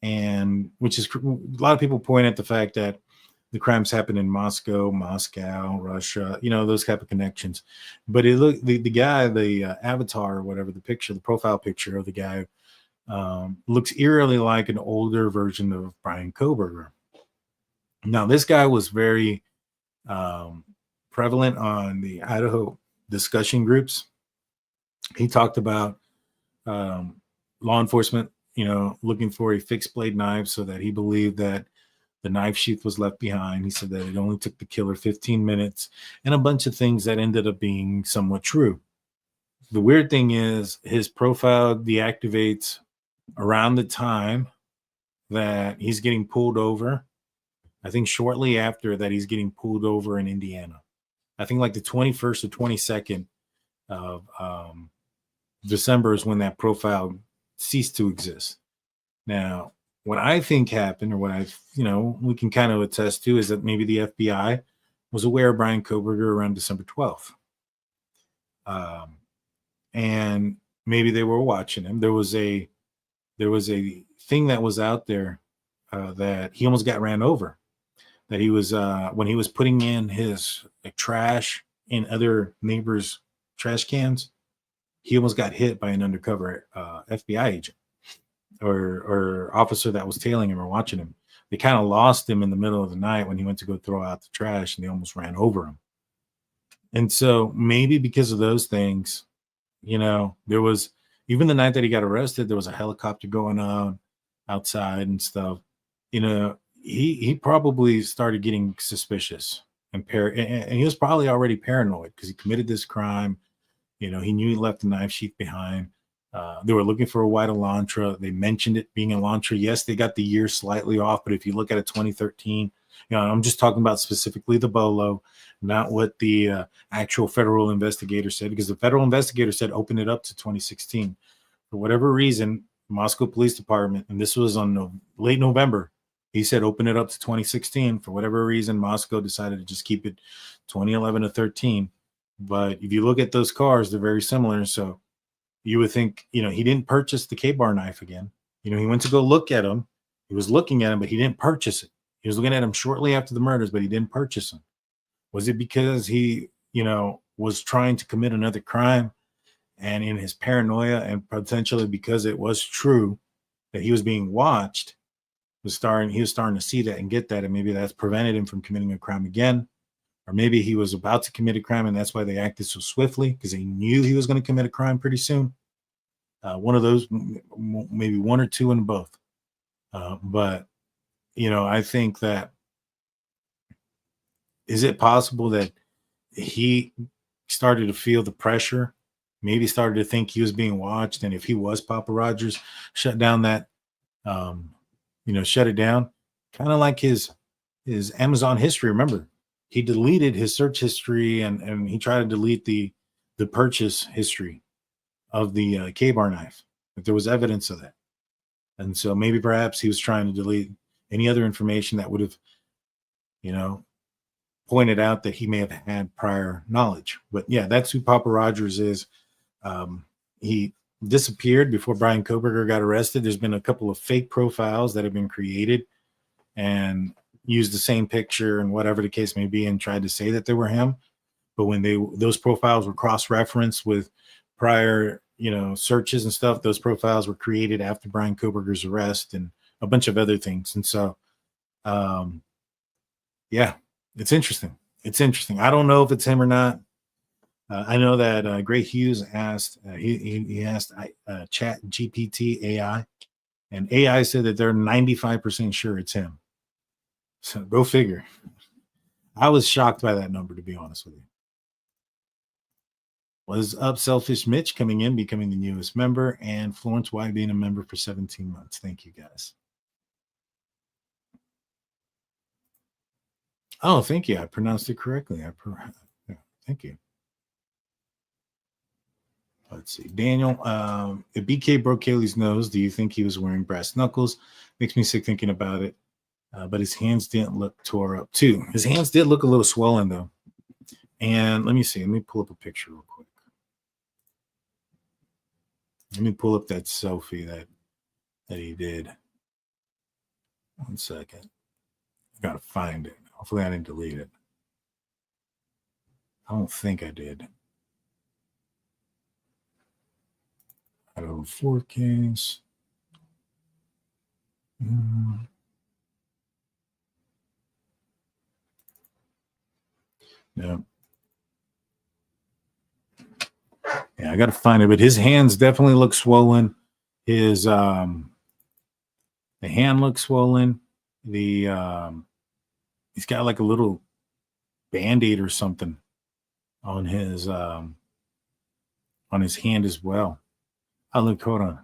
And which is, a lot of people point at the fact that the crimes happened in Moscow, Russia, those type of connections. But it looked, the guy, the avatar or whatever, the picture, the profile picture of the guy looks eerily like an older version of Bryan Kohberger. Now, this guy was very prevalent on the Idaho discussion groups. He talked about law enforcement, looking for a fixed blade knife, so that he believed that the knife sheath was left behind. He said that it only took the killer 15 minutes, and a bunch of things that ended up being somewhat true. The weird thing is his profile deactivates around the time that he's getting pulled over. I think shortly after that, he's getting pulled over in Indiana. I think like the 21st or 22nd of December is when that profile ceased to exist. Now, what I think happened, or what we can kind of attest to, is that maybe the FBI was aware of Bryan Kohberger around December 12th. And maybe they were watching him. There was a thing that was out there that he almost got ran over. That he was when he was putting in his trash in other neighbors' trash cans, he almost got hit by an undercover FBI agent or officer that was tailing him or watching him. They kind of lost him in the middle of the night when he went to go throw out the trash, and they almost ran over him. And so maybe because of those things, there was, even the night that he got arrested, there was a helicopter going on outside and stuff. He probably started getting suspicious and he was probably already paranoid because he committed this crime. He knew he left the knife sheath behind. They were looking for a white Elantra. They mentioned it being Elantra. Yes, they got the year slightly off, but if you look at it, 2013, I'm just talking about specifically the Bolo, not what the actual federal investigator said, because the federal investigator said open it up to 2016. For whatever reason, Moscow Police Department, and this was on late November, he said open it up to 2016. For whatever reason, Moscow decided to just keep it 2011 to 13. But if you look at those cars, they're very similar. So you would think, he didn't purchase the K-bar knife again. He went to go look at him. He was looking at him, but he didn't purchase it. He was looking at him shortly after the murders, but he didn't purchase them. Was it because he, was trying to commit another crime, and in his paranoia, and potentially because it was true that he was being watched, he was starting to see that and get that, and maybe that's prevented him from committing a crime again? Or maybe he was about to commit a crime, and that's why they acted so swiftly, because they knew he was going to commit a crime pretty soon. One of those, maybe one or two in both. But, I think that, is it possible that he started to feel the pressure, maybe started to think he was being watched, and if he was Papa Rogers, shut down that, shut it down, kind of like his Amazon history. Remember, he deleted his search history and he tried to delete the purchase history of the K-bar knife. But there was evidence of that. And so maybe perhaps he was trying to delete any other information that would have, pointed out that he may have had prior knowledge. But yeah, that's who Papa Rogers is. He disappeared before Bryan Kohberger got arrested. There's been a couple of fake profiles that have been created and used the same picture and whatever the case may be and tried to say that they were him. But when those profiles were cross-referenced with prior, searches and stuff, those profiles were created after Bryan Kohberger's arrest and a bunch of other things. And so, yeah, it's interesting. It's interesting. I don't know if it's him or not. I know that Gray Hughes asked, he asked Chat GPT AI, and AI said that they're 95% sure it's him. So go figure. I was shocked by that number, to be honest with you. Was up, Selfish Mitch coming in, becoming the newest member, and Florence White being a member for 17 months. Thank you, guys. Oh, thank you. I pronounced it correctly. Yeah, thank you. Let's see. Daniel, if BK broke Kaylee's nose, do you think he was wearing brass knuckles? Makes me sick thinking about it. But his hands didn't look tore up, too. His hands did look a little swollen, though. And let me see. Let me pull up a picture real quick. Let me pull up that selfie that that he did. One second. I gotta find it. Hopefully I didn't delete it. I don't think I did. Idaho 4 case. Yeah. Yeah, I gotta find it, but his hands definitely look swollen. His the hand looks swollen. The he's got like a little band-aid or something on his hand as well. Oh, look, hold on.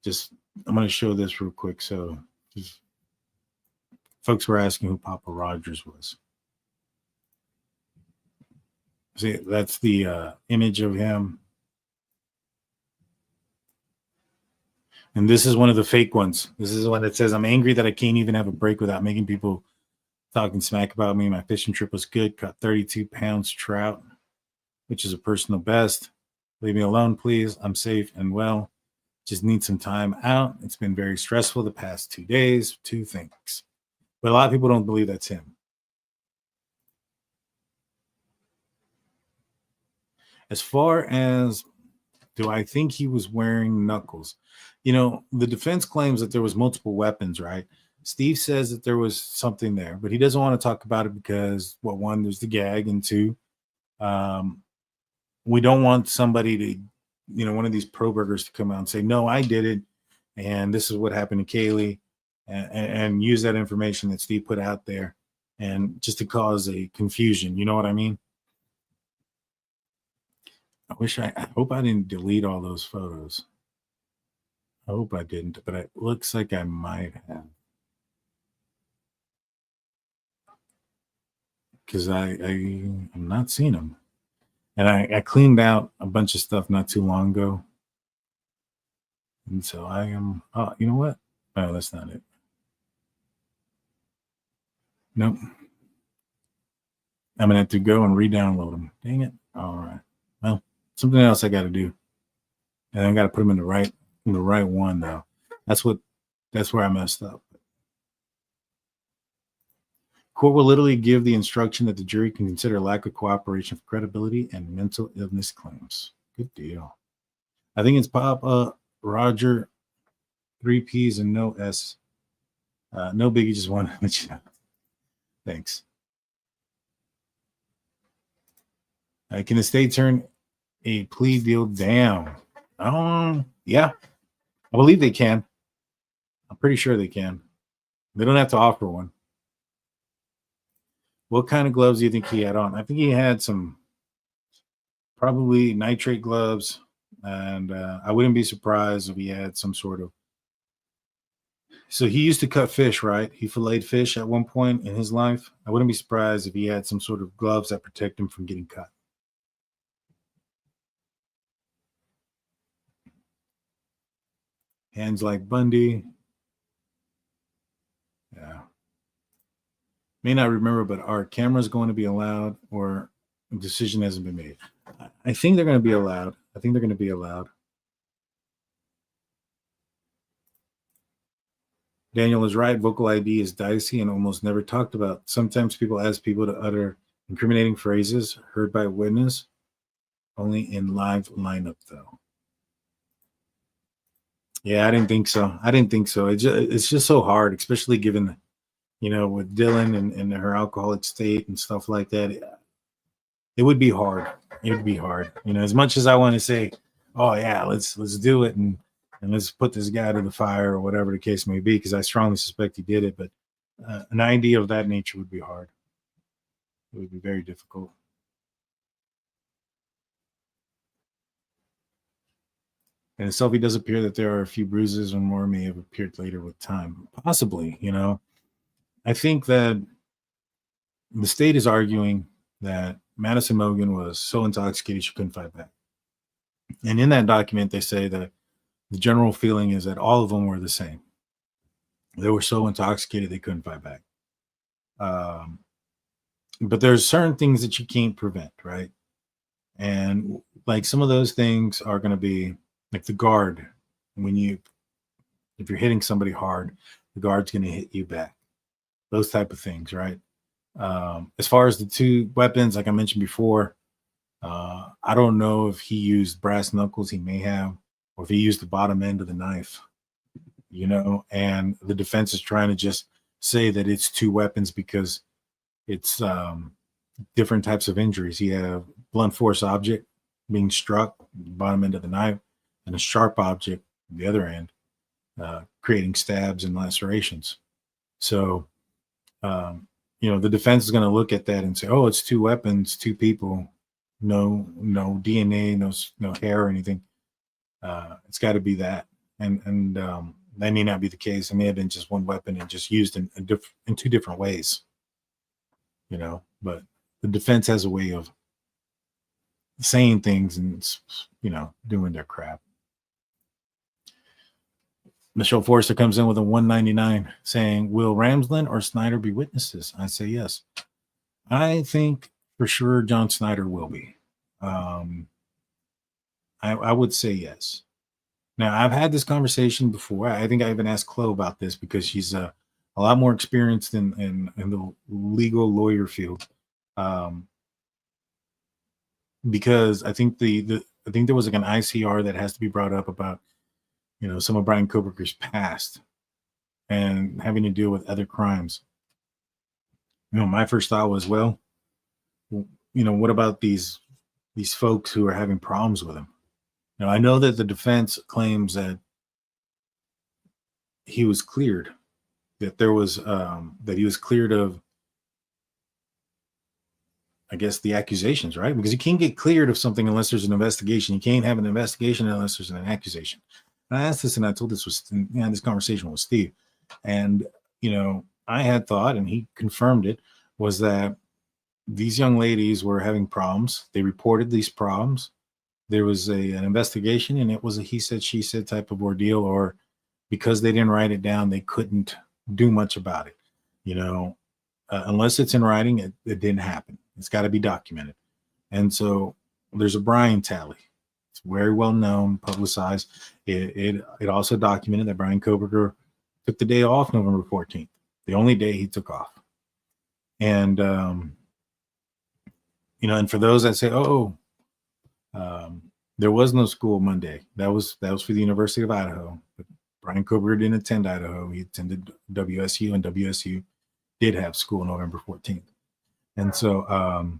Just I'm gonna show this real quick. So folks were asking who Papa Rogers was. See, that's the image of him. And this is one of the fake ones. This is one that says, I'm angry that I can't even have a break without making people talking smack about me. My fishing trip was good. Caught 32 pounds trout, which is a personal best. Leave me alone, please. I'm safe and well. Just need some time out. It's been very stressful the past 2 days. 2 things. But a lot of people don't believe that's him. As far as, do I think he was wearing knuckles? You know, the defense claims that there was multiple weapons, right? Steve says that there was something there, but he doesn't want to talk about it because, well, 1, there's the gag, and 2, we don't want somebody to, you know, one of these pro-burgers to come out and say, no, I did it, and this is what happened to Kaylee, and use that information that Steve put out there, and just to cause a confusion. You know what I mean? I hope I didn't delete all those photos. I hope I didn't, but it looks like I might have. Because I'm not seeing them. And I cleaned out a bunch of stuff not too long ago. And so I am, oh, you know what? Oh, that's not it. Nope. I'm going to have to go and re-download them. Dang it. All right. Well, something else I got to do. And I got to put them in the right one, though. That's where I messed up. Court will literally give the instruction that the jury can consider lack of cooperation for credibility and mental illness claims. Good deal. I think it's Papa Roger, 3 P's and no S. No biggie, just one. Thanks. Can the state turn a plea deal down? Yeah, I believe they can. I'm pretty sure they can. They don't have to offer one. What kind of gloves do you think he had on? I think he had some probably nitrate gloves, and I wouldn't be surprised if he had some sort of. So he used to cut fish, right? He filleted fish at one point in his life. I wouldn't be surprised if he had some sort of gloves that protect him from getting cut. Hands like Bundy. Yeah. May not remember, but are cameras going to be allowed, or a decision hasn't been made? I think they're going to be allowed. Daniel is right. Vocal ID is dicey and almost never talked about. Sometimes people ask people to utter incriminating phrases heard by a witness, only in live lineup, though. Yeah, I didn't think so. It's just so hard, especially given, you know, with Dylan and her alcoholic state and stuff like that. It would be hard. It would be hard. You know, as much as I want to say, oh yeah, let's do it and let's put this guy to the fire or whatever the case may be, because I strongly suspect he did it. But an idea of that nature would be hard. It would be very difficult. And the selfie does appear that there are a few bruises, and more may have appeared later with time. Possibly, you know. I think that the state is arguing that Madison Mogen was so intoxicated she couldn't fight back. And in that document, they say that the general feeling is that all of them were the same. They were so intoxicated they couldn't fight back. But there's certain things that you can't prevent, right? And like some of those things are going to be like the guard. When you If you're hitting somebody hard, the guard's going to hit you back. Those type of things, right? As far as the two weapons, like I mentioned before, I don't know if he used brass knuckles. He may have, or if he used the bottom end of the knife, and the defense is trying to just say that it's two weapons because it's different types of injuries. You have blunt force object being struck, bottom end of the knife, and a sharp object, the other end, creating stabs and lacerations. So, the defense is going to look at that and say, "Oh, it's two weapons, two people, no DNA, no hair or anything. It's got to be that." And that may not be the case. It may have been just one weapon and just used in two different ways. But the defense has a way of saying things and doing their crap. Michelle Forrester comes in with a 199 saying, "Will Ramsland or Snyder be witnesses?" I say yes. I think for sure John Snyder will be. I would say yes. Now, I've had this conversation before. I think I even asked Chloe about this because she's a lot more experienced in the legal lawyer field. Because I think I think there was like an ICR that has to be brought up about some of Bryan Kohberger's past and having to deal with other crimes. My first thought was, well, what about these folks who are having problems with him? I know that the defense claims that he was cleared, that there was that he was cleared of, I guess, the accusations, right? Because you can't get cleared of something unless there's an investigation. You can't have an investigation unless there's an accusation. And I asked this, and I told this conversation with Steve, and I had thought, and he confirmed it, was that these young ladies were having problems. They reported these problems. There was an investigation, and it was a he said, she said type of ordeal, or because they didn't write it down, they couldn't do much about it. Unless it's in writing, it didn't happen. It's got to be documented. And so there's a Bryan tally. It's very well known, publicized. It also documented that Bryan Kohberger took the day off November 14th, the only day he took off. And, and for those that say, there was no school Monday. That was for the University of Idaho. But Bryan Kohberger didn't attend Idaho. He attended WSU, and WSU did have school November 14th. And so,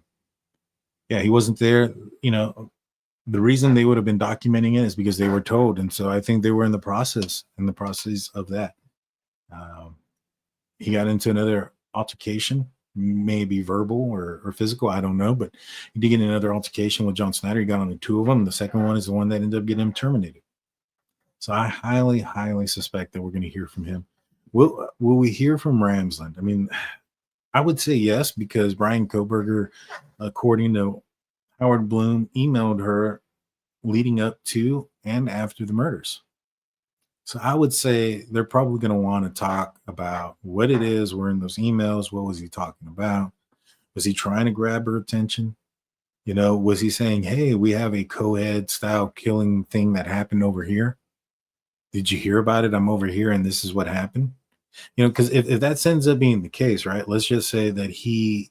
he wasn't there. The reason they would have been documenting it is because they were told. And so I think they were in the process of that. He got into another altercation, maybe verbal or physical, I don't know, but he did get another altercation with John Snyder. He got on the two of them. The second one is the one that ended up getting him terminated. So I highly, highly suspect that we're going to hear from him. Will we hear from Ramsland? I mean, I would say yes, because Bryan Kohberger, according to Howard Bloom, emailed her leading up to and after the murders. So I would say they're probably going to want to talk about what it is were in those emails. What was he talking about? Was he trying to grab her attention? Was he saying, "Hey, we have a co-ed style killing thing that happened over here. Did you hear about it? I'm over here, and this is what happened." Because if that ends up being the case, right? Let's just say that he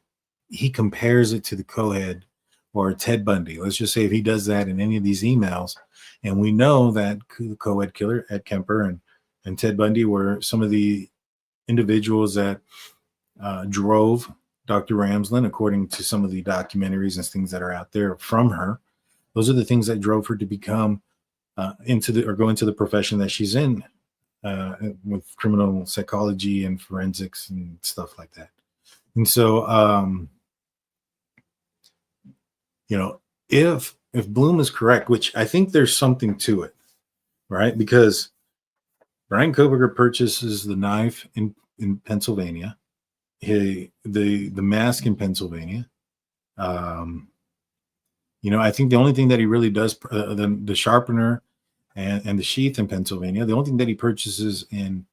compares it to the co-ed or Ted Bundy. Let's just say if he does that in any of these emails, and we know that the co-ed killer, Ed Kemper and Ted Bundy, were some of the individuals that drove Dr. Ramsland, according to some of the documentaries and things that are out there from her. Those are the things that drove her to become go into the profession that she's in, with criminal psychology and forensics and stuff like that. And so, if Bloom is correct, which I think there's something to it, right? Because Bryan Kohberger purchases the knife in Pennsylvania, the mask in Pennsylvania. I think the only thing that he really does, the sharpener and the sheath in Pennsylvania, the only thing that he purchases in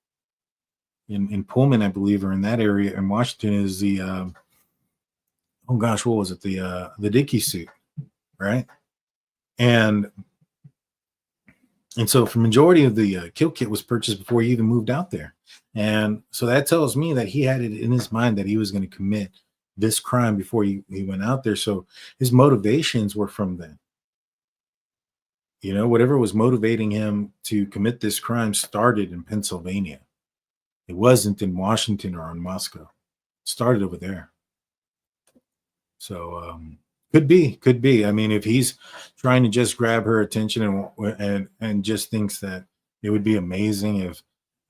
Pullman, I believe, or in that area in Washington, is the what was it? The Dickie suit, right? And And so for majority of the kill kit was purchased before he even moved out there. And so that tells me that he had it in his mind that he was going to commit this crime before he went out there. So his motivations were from then. You know, whatever was motivating him to commit this crime started in Pennsylvania. It wasn't in Washington or in Moscow. It started over there. So could be. I mean, if he's trying to just grab her attention and just thinks that it would be amazing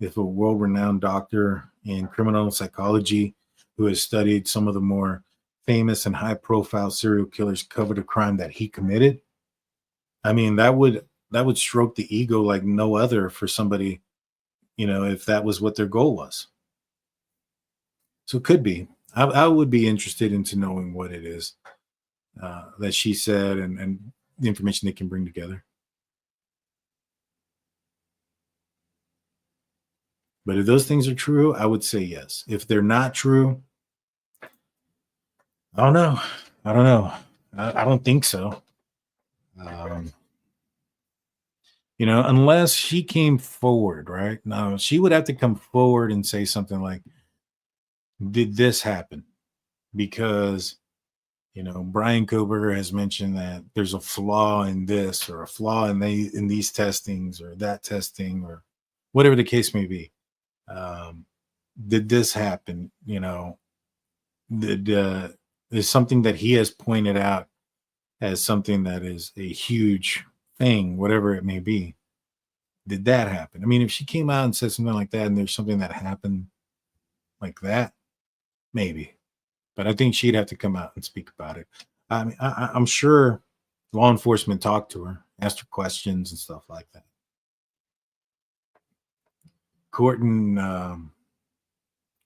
if a world-renowned doctor in criminal psychology who has studied some of the more famous and high-profile serial killers covered a crime that he committed, I mean, that would stroke the ego like no other for somebody, you know, if that was what their goal was. So it could be. I would be interested into knowing what it is that she said and the information they can bring together. But if those things are true, I would say yes. If they're not true, I don't know. I don't think so. You know, unless she came forward, right? Now, she would have to come forward and say something like, did this happen? Because, you know, Bryan Kohberger has mentioned that there's a flaw in this or a flaw in these testings or that testing or whatever the case may be. Did this happen? You know, is something that he has pointed out as something that is a huge thing, whatever it may be. Did that happen? I mean, if she came out and said something like that and there's something that happened like that, maybe. But I think she'd have to come out and speak about it. I mean, I'm sure law enforcement talked to her, asked her questions and stuff like that. Corton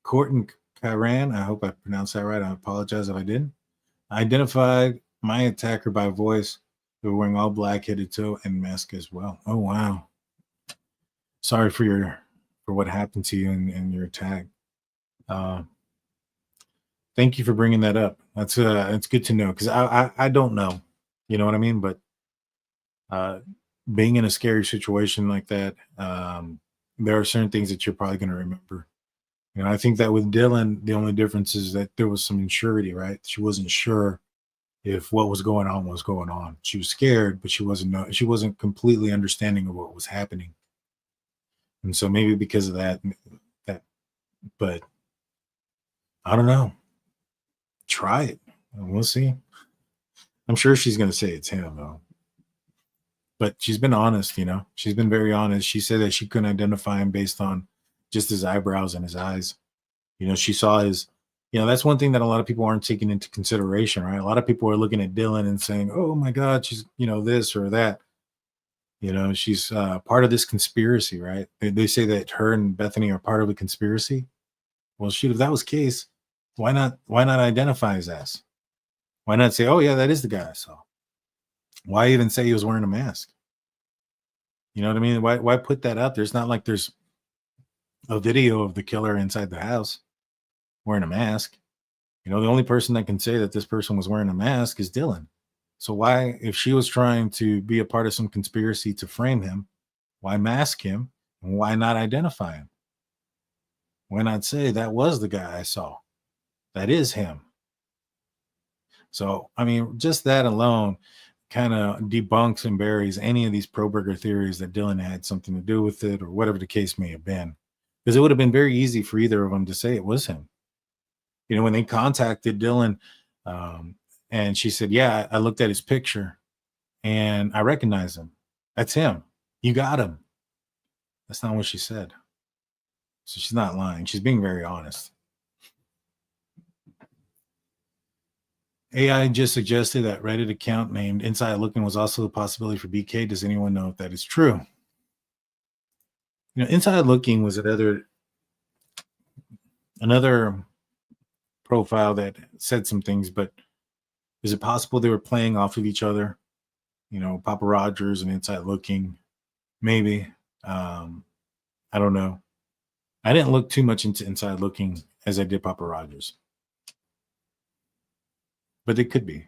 Kyran, I hope I pronounced that right. I apologize if I didn't. Identified my attacker by voice. They were wearing all black, headed toe, and mask as well. Oh wow! Sorry for what happened to you and your attack. Thank you for bringing that up. That's it's good to know because I don't know, you know what I mean. But being in a scary situation like that, there are certain things that you're probably going to remember. You know, I think that with Dylan, the only difference is that there was some insurity, right? She wasn't sure if what was going on was going on. She was scared, but she wasn't completely understanding of what was happening. And so maybe because of that, but I don't know. Try it. We'll see. I'm sure she's going to say it's him, though. But she's been honest, you know. She's been very honest. She said that she couldn't identify him based on just his eyebrows and his eyes. You know, she saw his, you know, that's one thing that a lot of people aren't taking into consideration, right? A lot of people are looking at Dylan and saying, oh my God, she's, you know, this or that. You know, she's part of this conspiracy, right? They say that her and Bethany are part of a conspiracy. Well, shoot, if that was the case, why not identify his ass? Why not say, oh yeah, that is the guy I saw? Why even say he was wearing a mask? You know what I mean? Why put that out there? It's not like there's a video of the killer inside the house wearing a mask. You know, the only person that can say that this person was wearing a mask is Dylan. So why, if she was trying to be a part of some conspiracy to frame him, why mask him and why not identify him? Why not say that was the guy I saw? That is him. So, I mean, just that alone kind of debunks and buries any of these Kohberger theories that Dylan had something to do with it or whatever the case may have been. Because it would have been very easy for either of them to say it was him. You know, when they contacted Dylan and she said, yeah, I looked at his picture and I recognize him. That's him. You got him. That's not what she said. So she's not lying. She's being very honest. AI just suggested that Reddit account named Inside Looking was also a possibility for BK. Does anyone know if that is true? You know, Inside Looking was another profile that said some things, but is it possible they were playing off of each other? You know, Papa Rogers and Inside Looking, maybe. I don't know. I didn't look too much into Inside Looking as I did Papa Rogers. But it could be.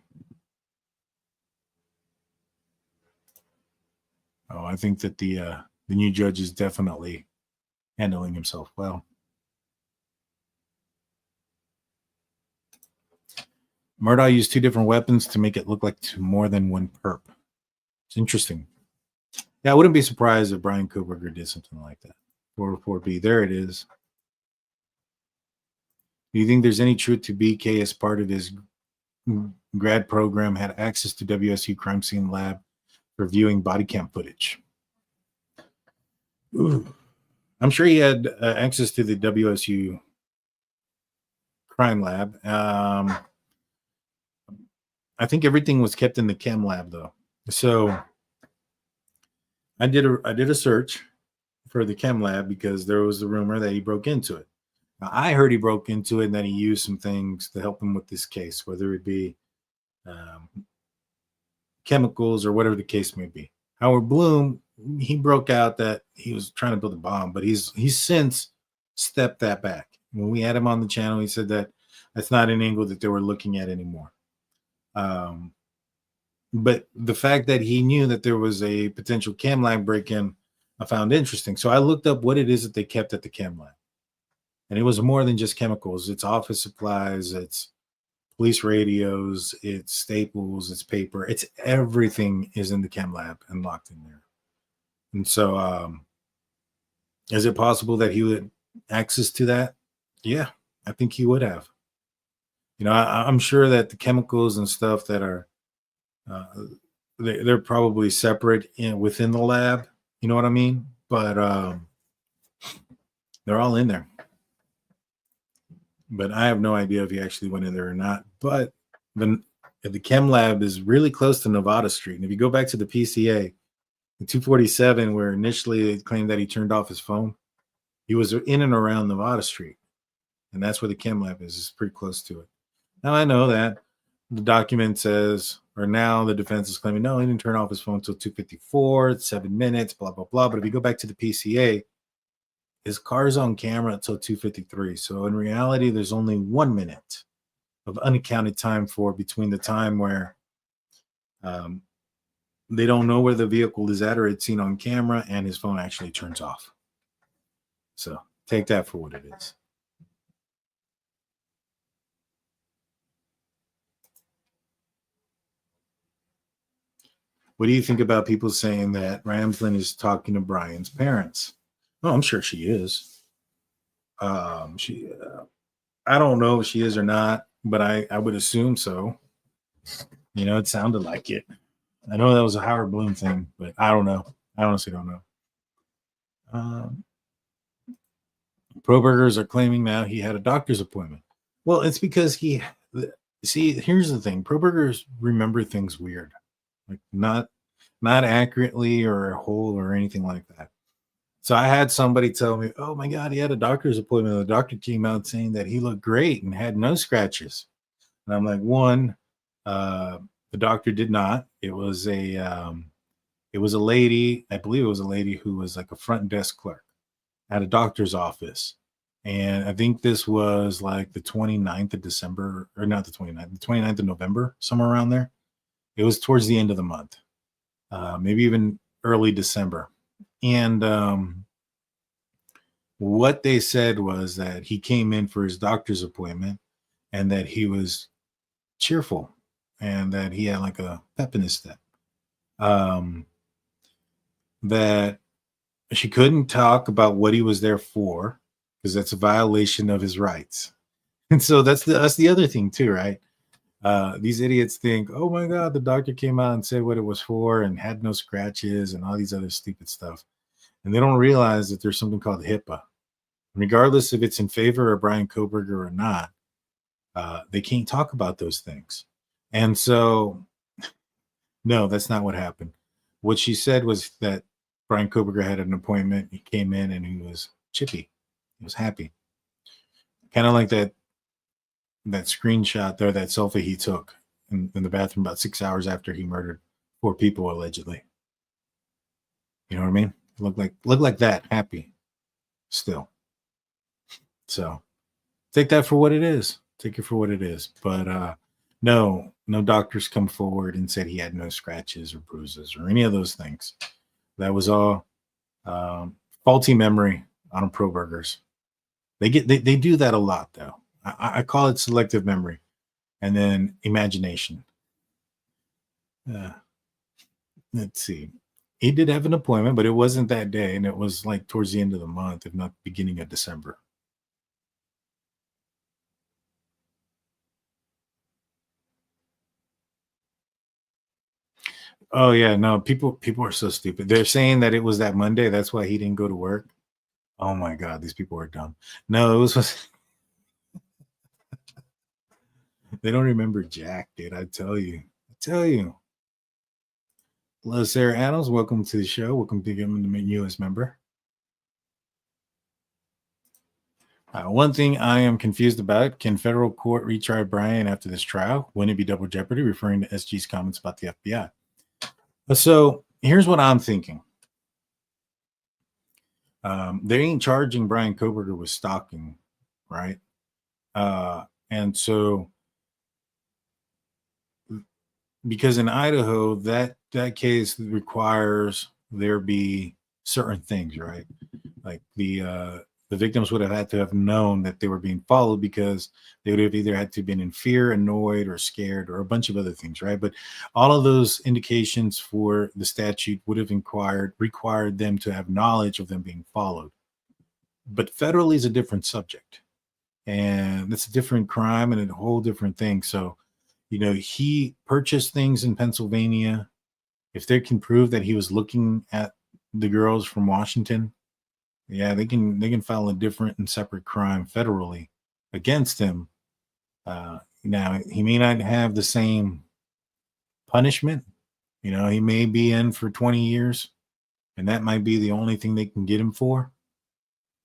Oh, I think that the new judge is definitely handling himself well. Murdaugh used 2 different weapons to make it look like more than one perp. It's interesting. Yeah, I wouldn't be surprised if Bryan Kohberger did something like that. 404B, there it is. Do you think there's any truth to BK as part of his grad program had access to WSU crime scene lab for viewing body cam footage? Ooh. I'm sure he had access to the WSU crime lab. I think everything was kept in the chem lab though. So I did a search for the chem lab because there was a rumor that he broke into it. Now, I heard he broke into it and then he used some things to help him with this case, whether it be chemicals or whatever the case may be. Howard Bloom, he broke out that he was trying to build a bomb, but he's since stepped that back. When we had him on the channel, he said that that's not an angle that they were looking at anymore. But the fact that he knew that there was a potential chem lab break-in, I found interesting. So I looked up what it is that they kept at the chem lab. And it was more than just chemicals. It's office supplies, it's police radios, it's staples, it's paper. It's everything is in the chem lab and locked in there. And so is it possible that he would access to that? Yeah, I think he would have. You know, I'm sure that the chemicals and stuff that are they're probably separate within the lab. You know what I mean? But they're all in there. But I have no idea if he actually went in there or not. But the chem lab is really close to Nevada Street. And if you go back to the PCA, the 247, where initially they claimed that he turned off his phone, he was in and around Nevada Street. And that's where the chem lab is. It's pretty close to it. Now, I know that the document says, or now the defense is claiming, no, he didn't turn off his phone until 2:54, it's 7 minutes, blah, blah, blah. But if you go back to the PCA, his car's on camera until 2:53. So in reality, there's only 1 minute of unaccounted time between the time where they don't know where the vehicle is at or it's seen on camera and his phone actually turns off. So take that for what it is. What do you think about people saying that Ramsland is talking to Bryan's parents? Oh, I'm sure she is. I don't know if she is or not, but I would assume so. You know, it sounded like it. I know that was a Howard Bloom thing, but I don't know. I honestly don't know. Pro-burgers are claiming now he had a doctor's appointment. Well, it's because see, here's the thing. Pro-burgers remember things weird. Like not accurately or whole or anything like that. So I had somebody tell me, oh my God, he had a doctor's appointment. The doctor came out saying that he looked great and had no scratches. And I'm like, one, the doctor did not. It was a lady, I believe it was a lady who was like a front desk clerk at a doctor's office. And I think this was like the 29th of December, or not the 29th, the 29th of November, somewhere around there. It was towards the end of the month, maybe even early December. And what they said was that he came in for his doctor's appointment and that he was cheerful and that he had like a pep in his step. That she couldn't talk about what he was there for because that's a violation of his rights. And so that's the other thing too, right? These idiots think, oh my God, the doctor came out and said what it was for and had no scratches and all these other stupid stuff. And they don't realize that there's something called HIPAA. Regardless if it's in favor of Bryan Kohberger or not, they can't talk about those things. And so, no, that's not what happened. What she said was that Bryan Kohberger had an appointment. He came in and he was chippy. He was happy. Kind of like that screenshot there, that selfie he took in the bathroom about 6 hours after he murdered 4 people allegedly. You know what I mean? Look like that, happy still. So take that for what it is. Take it for what it is. But no doctors come forward and said he had no scratches or bruises or any of those things. That was all faulty memory on Kohbergers. They do that a lot, though. I call it selective memory, and then imagination. Let's see. He did have an appointment, but it wasn't that day, and it was like towards the end of the month, if not beginning of December. Oh yeah, no, people are so stupid. They're saying that it was that Monday, that's why he didn't go to work. Oh my God, these people are dumb. No, it was they don't remember Jack, dude. I tell you. Hello, Sarah Adams. Welcome to the show. Welcome to becoming the newest member. One thing I am confused about: can federal court retry Bryan after this trial? Wouldn't it be double jeopardy? Referring to SG's comments about the FBI. So here's what I'm thinking. They ain't charging Bryan Kohberger with stalking, right? And so, because in Idaho, that case requires there be certain things, right? Like the victims would have had to have known that they were being followed, because they would have either had to have been in fear, annoyed, or scared, or a bunch of other things, right? But all of those indications for the statute would have required them to have knowledge of them being followed. But federally is a different subject, and it's a different crime and a whole different thing. So, he purchased things in Pennsylvania. If they can prove that he was looking at the girls from Washington, yeah, they can file a different and separate crime federally against him. Now, he may not have the same punishment. He may be in for 20 years, and that might be the only thing they can get him for.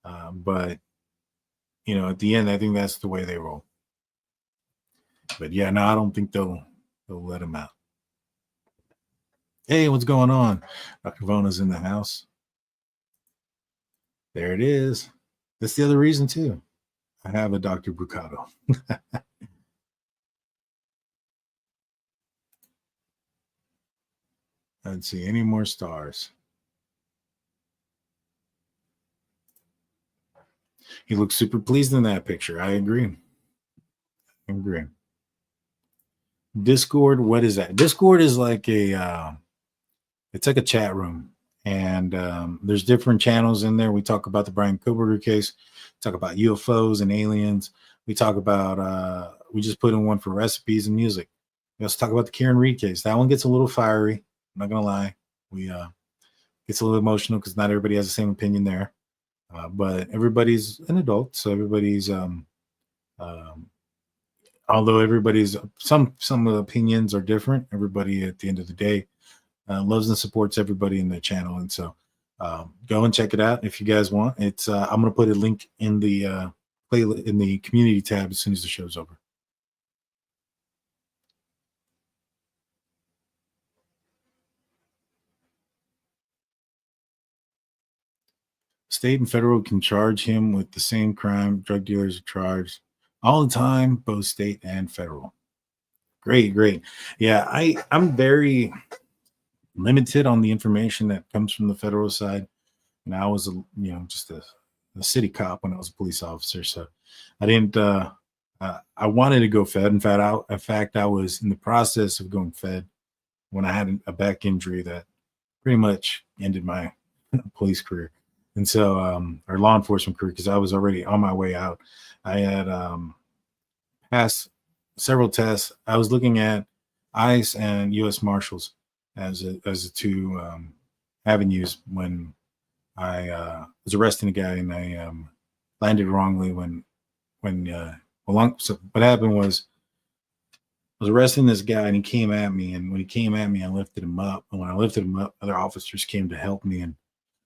But, at the end, I think that's the way they roll. But yeah, no, I don't think they'll let him out. Hey, what's going on? Dr. Vona's in the house. There it is. That's the other reason too. I have a Dr. Brucato. Let's see, any more stars? He looks super pleased in that picture. I agree. Discord, what is that? Discord is like it's like a chat room, and there's different channels in there. We talk about the Bryan Kohberger case, talk about UFOs and aliens. We talk about we just put in one for recipes and music. We also talk about the Karen Reed case. That one gets a little fiery. I'm not gonna lie. We gets a little emotional because not everybody has the same opinion there. But everybody's an adult, so everybody's although everybody's some of the opinions are different, everybody at the end of the day loves and supports everybody in their channel. And so go and check it out if you guys want. It's I'm going to put a link in the playlist in the community tab as soon as the show's over. State and federal can charge him with the same crime. Drug dealers are charged all the time, both state and federal. Great. Yeah, I'm very limited on the information that comes from the federal side. And I was, just a city cop when I was a police officer. So I didn't, I wanted to go fed. In fact, I was in the process of going fed when I had a back injury that pretty much ended my police career. And so, or law enforcement career, because I was already on my way out. I had passed several tests. I was looking at ICE and U.S. Marshals as the two avenues when I was arresting a guy, and I landed wrongly so what happened was I was arresting this guy, and he came at me, and when he came at me, I lifted him up, and when I lifted him up, other officers came to help me, and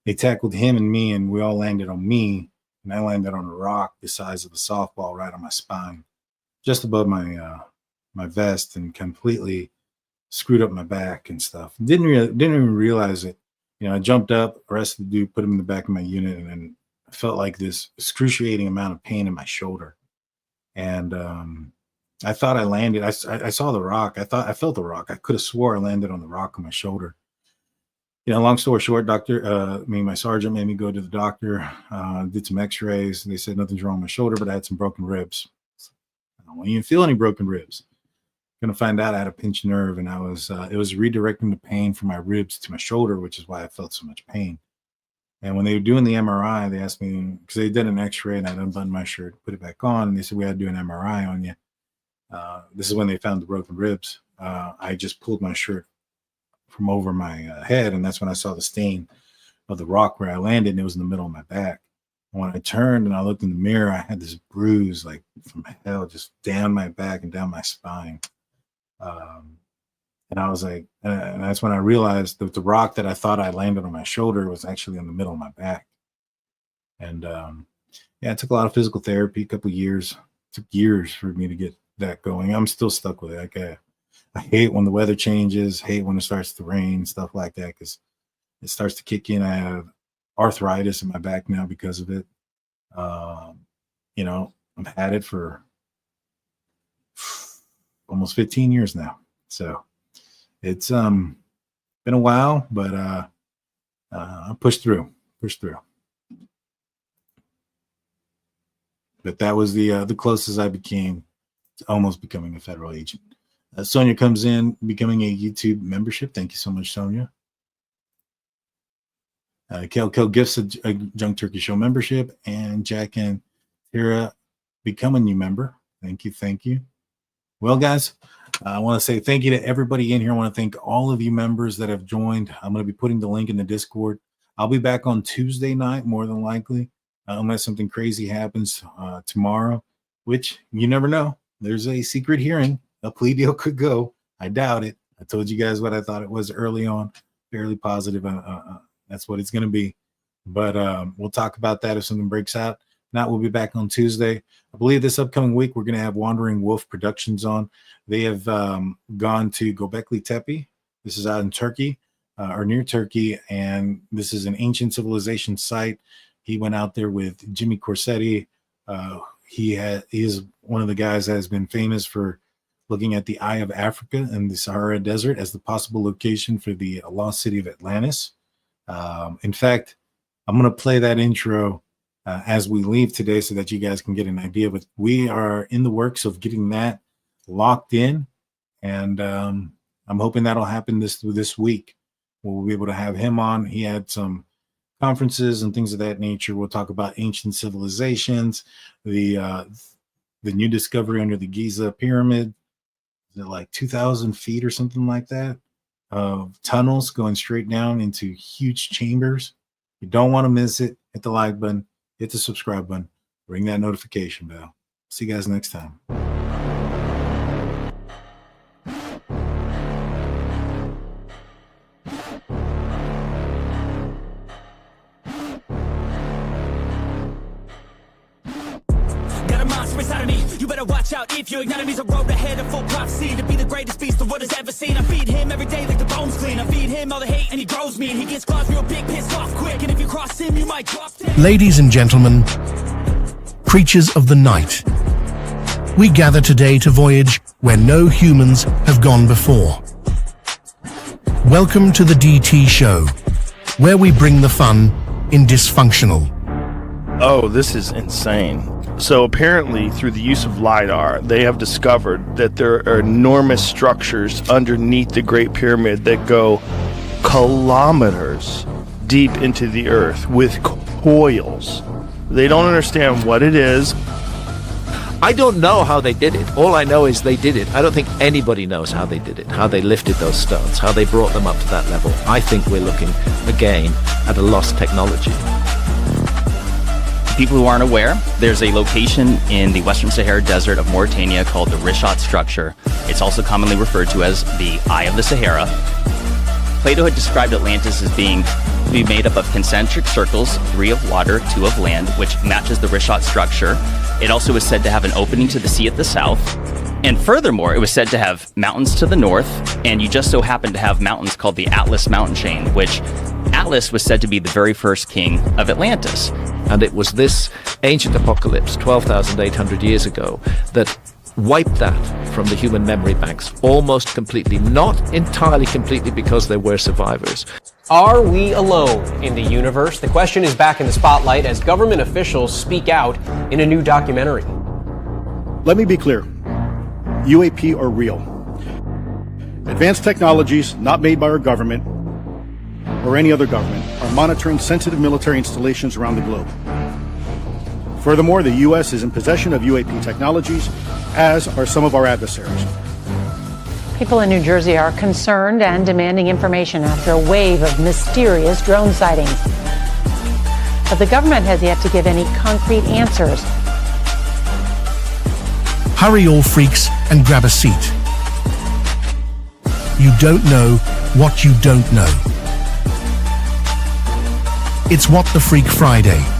they tackled him and me, and we all landed on me, and I landed on a rock the size of a softball right on my spine, just above my my vest, and completely screwed up my back and stuff. Didn't even realize it. I jumped up, arrested the dude, put him in the back of my unit, and then I felt like this excruciating amount of pain in my shoulder. And I thought I landed. I saw the rock. I felt the rock. I could have swore I landed on the rock on my shoulder. long story short, my sergeant made me go to the doctor, did some x-rays. They said nothing's wrong with my shoulder, but I had some broken ribs. I don't even feel any broken ribs. Gonna find out I had a pinched nerve, and it was redirecting the pain from my ribs to my shoulder, which is why I felt so much pain. And when they were doing the MRI, they asked me, because they did an x-ray and I unbuttoned my shirt, put it back on, and they said, we had to do an MRI on you. This is when they found the broken ribs. I just pulled my shirt from over my head, and that's when I saw the stain of the rock where I landed, and it was in the middle of my back. And when I turned and I looked in the mirror, I had this bruise like from hell just down my back and down my spine. And I was like, and that's when I realized that the rock that I thought I landed on my shoulder was actually in the middle of my back. And it took a lot of physical therapy, a couple of years. It took years for me to get that going. I'm still stuck with it. Like, I hate when the weather changes, hate when it starts to rain, stuff like that, because it starts to kick in. I have arthritis in my back now because of it. I've had it for almost 15 years now. So it's been a while, but I pushed through. But that was the closest I became to almost becoming a federal agent. Sonia comes in, becoming a YouTube membership. Thank you so much, Sonia. Kel gifts a Junk Turkey Show membership, and Jack and Tara become a new member. Thank you. Well, guys, I want to say thank you to everybody in here. I want to thank all of you members that have joined. I'm going to be putting the link in the Discord. I'll be back on Tuesday night, more than likely, unless something crazy happens tomorrow, which you never know. There's a secret hearing. A plea deal could go. I doubt it. I told you guys what I thought it was early on. Fairly positive. That's what it's going to be. But we'll talk about that if something breaks out. Not, we'll be back on Tuesday. I believe this upcoming week we're going to have Wandering Wolf Productions on. They have gone to Göbekli Tepe. This is out in Turkey, or near Turkey, and this is an ancient civilization site. He went out there with Jimmy Corsetti. He is one of the guys that has been famous for looking at the Eye of Africa and the Sahara Desert as the possible location for the lost city of Atlantis. In fact, I'm going to play that intro as we leave today so that you guys can get an idea. But we are in the works of getting that locked in, and I'm hoping that'll happen this week. We'll be able to have him on. He had some conferences and things of that nature. We'll talk about ancient civilizations, the new discovery under the Giza pyramid. Is it like 2,000 feet or something like that of tunnels going straight down into huge chambers? You don't want to miss it. Hit the like button, hit the subscribe button, ring that notification bell. See you guys next time. Inside of me, you better watch out if your enemy's a road ahead of full prophecy to be the greatest beast the world has ever seen. I feed him every day like the bones clean. I feed him all the hate and he grows me, and he gets claws real big, pissed off quick, and if you cross him you might drop dead. Ladies and gentlemen, creatures of the night, we gather today to voyage where no humans have gone before. Welcome to the DT Show, where we bring the fun in dysfunctional. Oh, this is insane. So apparently, through the use of LiDAR, they have discovered that there are enormous structures underneath the Great Pyramid that go kilometers deep into the earth with coils. They don't understand what it is. I don't know how they did it. All I know is they did it. I don't think anybody knows how they did it, how they lifted those stones, how they brought them up to that level. I think we're looking, again, at a lost technology. People who aren't aware, there's a location in the Western Sahara Desert of Mauritania called the Rishat structure. It's also commonly referred to as the Eye of the Sahara. Plato had described Atlantis as being to be made up of concentric circles, 3 of water, 2 of land, which matches the Rishat structure. It also was said to have an opening to the sea at the south. And furthermore, it was said to have mountains to the north, and you just so happen to have mountains called the Atlas mountain chain, which Atlas was said to be the very first king of Atlantis. And it was this ancient apocalypse, 12,800 years ago, that wiped that from the human memory banks almost completely, not entirely completely because there were survivors. Are we alone in the universe? The question is back in the spotlight as government officials speak out in a new documentary. Let me be clear. UAP are real. Advanced technologies not made by our government or any other government are monitoring sensitive military installations around the globe. Furthermore, the U.S. is in possession of UAP technologies, as are some of our adversaries. People in New Jersey are concerned and demanding information after a wave of mysterious drone sightings. But the government has yet to give any concrete answers. Hurry, all freaks, and grab a seat. You don't know what you don't know. It's What the Freak Friday.